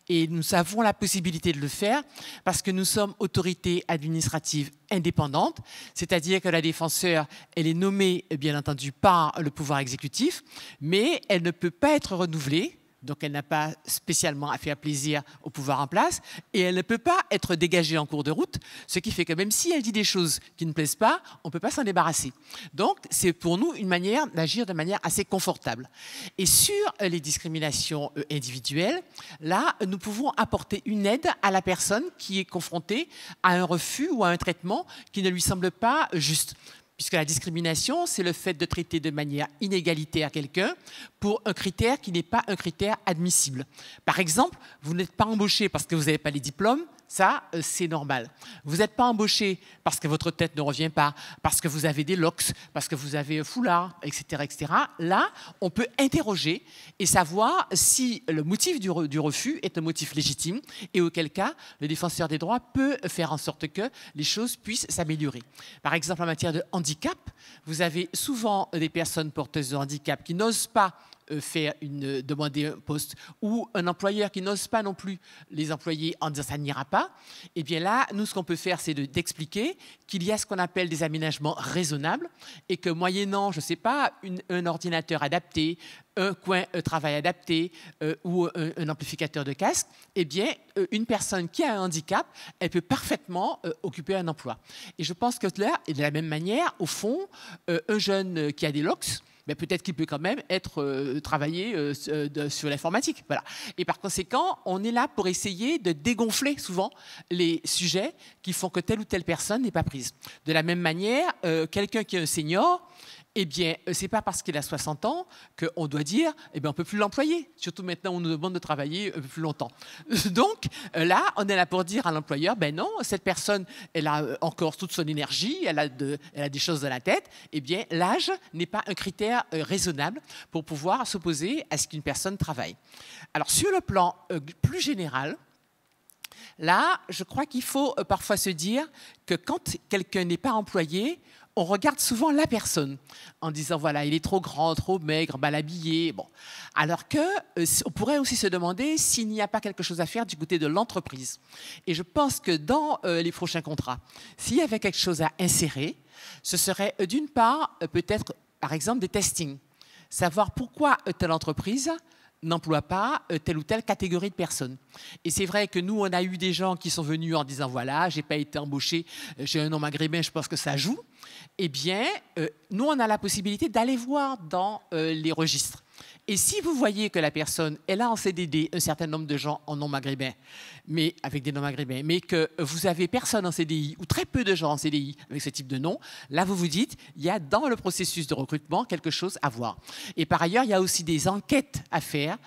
Et nous avons la possibilité de le faire parce que nous sommes autorité administrative indépendante, c'est-à-dire que la défenseure, elle est nommée, bien entendu, par le pouvoir exécutif, mais elle ne peut pas être renouvelée. Donc, elle n'a pas spécialement à faire plaisir au pouvoir en place et elle ne peut pas être dégagée en cours de route, ce qui fait que même si elle dit des choses qui ne plaisent pas, on ne peut pas s'en débarrasser. Donc, c'est pour nous une manière d'agir de manière assez confortable. Et sur les discriminations individuelles, là, nous pouvons apporter une aide à la personne qui est confrontée à un refus ou à un traitement qui ne lui semble pas juste. Puisque la discrimination, c'est le fait de traiter de manière inégalitaire quelqu'un pour un critère qui n'est pas un critère admissible. Par exemple, vous n'êtes pas embauché parce que vous n'avez pas les diplômes, ça, c'est normal. Vous n'êtes pas embauché parce que votre tête ne revient pas, parce que vous avez des locks, parce que vous avez un foulard, etc., etc. Là, on peut interroger et savoir si le motif du refus est un motif légitime et auquel cas, le défenseur des droits peut faire en sorte que les choses puissent s'améliorer. Par exemple, en matière de handicap, vous avez souvent des personnes porteuses de handicap qui n'osent pas demander un poste ou un employeur qui n'ose pas non plus les employer en disant ça n'ira pas, et bien là, nous, ce qu'on peut faire, c'est d'expliquer qu'il y a ce qu'on appelle des aménagements raisonnables et que moyennant, je ne sais pas, un ordinateur adapté, un coin travail adapté ou un amplificateur de casque, eh bien, une personne qui a un handicap, elle peut parfaitement occuper un emploi. Et je pense que là, de la même manière, au fond, un jeune qui a des locks, mais peut-être qu'il peut quand même travailler sur l'informatique. Voilà. Et par conséquent, on est là pour essayer de dégonfler souvent les sujets qui font que telle ou telle personne n'est pas prise. De la même manière, quelqu'un qui est un senior eh bien, ce n'est pas parce qu'il a 60 ans qu'on doit dire, eh bien, on ne peut plus l'employer. Surtout maintenant, on nous demande de travailler plus longtemps. Donc, là, on est là pour dire à l'employeur, ben non, cette personne, elle a encore toute son énergie, elle a des choses dans la tête. Eh bien, l'âge n'est pas un critère raisonnable pour pouvoir s'opposer à ce qu'une personne travaille. Alors, sur le plan plus général, là, je crois qu'il faut parfois se dire que quand quelqu'un n'est pas employé, on regarde souvent la personne en disant, voilà, il est trop grand, trop maigre, mal habillé. Bon. Alors qu'on pourrait aussi se demander s'il n'y a pas quelque chose à faire du côté de l'entreprise. Et je pense que dans les prochains contrats, s'il y avait quelque chose à insérer, ce serait d'une part, peut-être, par exemple, des testings. Savoir pourquoi telle entreprise n'emploie pas telle ou telle catégorie de personnes. Et c'est vrai que nous, on a eu des gens qui sont venus en disant, voilà, je n'ai pas été embauché, j'ai un nom maghrébin, je pense que ça joue. Eh bien, nous, on a la possibilité d'aller voir dans les registres. Et si vous voyez que la personne, elle a en CDD un certain nombre de gens en nom maghrébin, mais avec des noms maghrébins, mais que vous avez personne en CDI ou très peu de gens en CDI avec ce type de nom, là vous vous dites, il y a dans le processus de recrutement quelque chose à voir. Et par ailleurs, il y a aussi des enquêtes à faire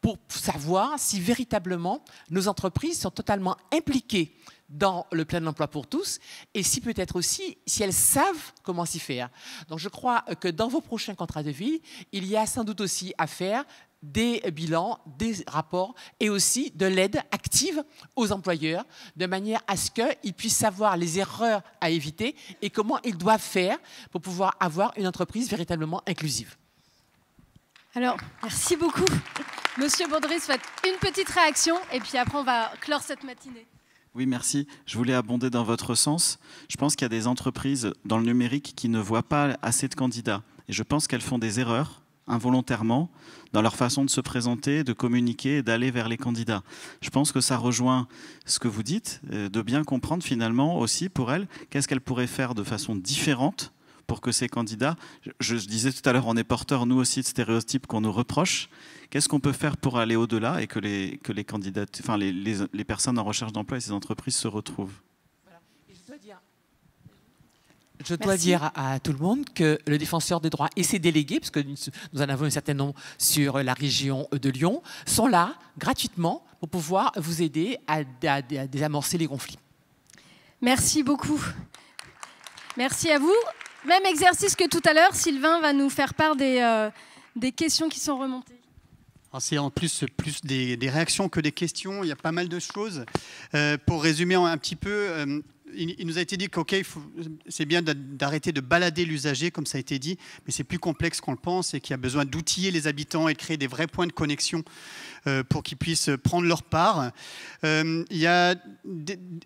pour savoir si véritablement nos entreprises sont totalement impliquées dans le plein emploi pour tous et si peut-être aussi si elles savent comment s'y faire. Donc je crois que dans vos prochains contrats de vie, il y a sans doute aussi à faire des bilans, des rapports et aussi de l'aide active aux employeurs de manière à ce qu'ils puissent savoir les erreurs à éviter et comment ils doivent faire pour pouvoir avoir une entreprise véritablement inclusive.
Alors, merci beaucoup. Monsieur Baudry souhaite une petite réaction et puis après on va clore cette matinée.
Oui, merci. Je voulais abonder dans votre sens. Je pense qu'il y a des entreprises dans le numérique qui ne voient pas assez de candidats. Et je pense qu'elles font des erreurs involontairement dans leur façon de se présenter, de communiquer et d'aller vers les candidats. Je pense que ça rejoint ce que vous dites, de bien comprendre finalement aussi pour elles qu'est-ce qu'elles pourraient faire de façon différente pour que ces candidats, je disais tout à l'heure, on est porteurs nous aussi de stéréotypes qu'on nous reproche. Qu'est-ce qu'on peut faire pour aller au-delà et que les candidats, enfin les personnes en recherche d'emploi et ces entreprises se retrouvent?
Voilà. Je dois dire à tout le monde que le défenseur des droits et ses délégués, parce que nous en avons un certain nombre sur la région de Lyon, sont là gratuitement pour pouvoir vous aider à désamorcer les conflits.
Merci beaucoup. Merci à vous. Même exercice que tout à l'heure, Sylvain va nous faire part des questions qui sont remontées.
C'est en plus des réactions que des questions, il y a pas mal de choses. Pour résumer un petit peu, il nous a été dit que c'est bien d'arrêter de balader l'usager, comme ça a été dit, mais c'est plus complexe qu'on le pense et qu'il y a besoin d'outiller les habitants et de créer des vrais points de connexion pour qu'ils puissent prendre leur part. Il y a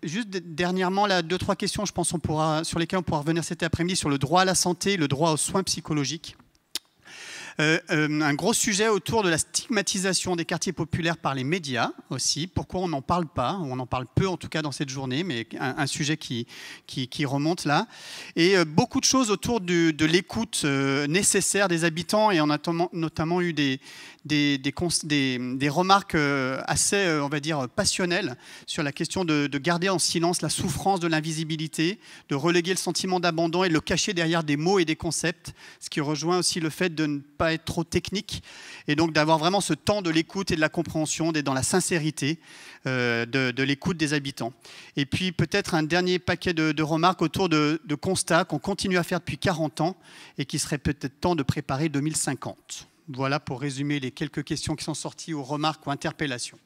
juste dernièrement là, 2-3 questions, je pense, sur lesquelles on pourra revenir cet après-midi, sur le droit à la santé, le droit aux soins psychologiques. Un gros sujet autour de la stigmatisation des quartiers populaires par les médias aussi. Pourquoi on n'en parle pas? On en parle peu en tout cas dans cette journée, mais un sujet qui remonte là. Et beaucoup de choses autour de l'écoute nécessaire des habitants, et on a notamment eu des remarques assez, on va dire, passionnelles sur la question de garder en silence la souffrance de l'invisibilité, de reléguer le sentiment d'abandon et de le cacher derrière des mots et des concepts, ce qui rejoint aussi le fait de ne pas être trop technique et donc d'avoir vraiment ce temps de l'écoute et de la compréhension, d'être dans la sincérité de l'écoute des habitants. Et puis peut-être un dernier paquet de remarques autour de constats qu'on continue à faire depuis 40 ans et qui serait peut-être temps de préparer 2050. Voilà pour résumer les quelques questions qui sont sorties aux remarques ou interpellations.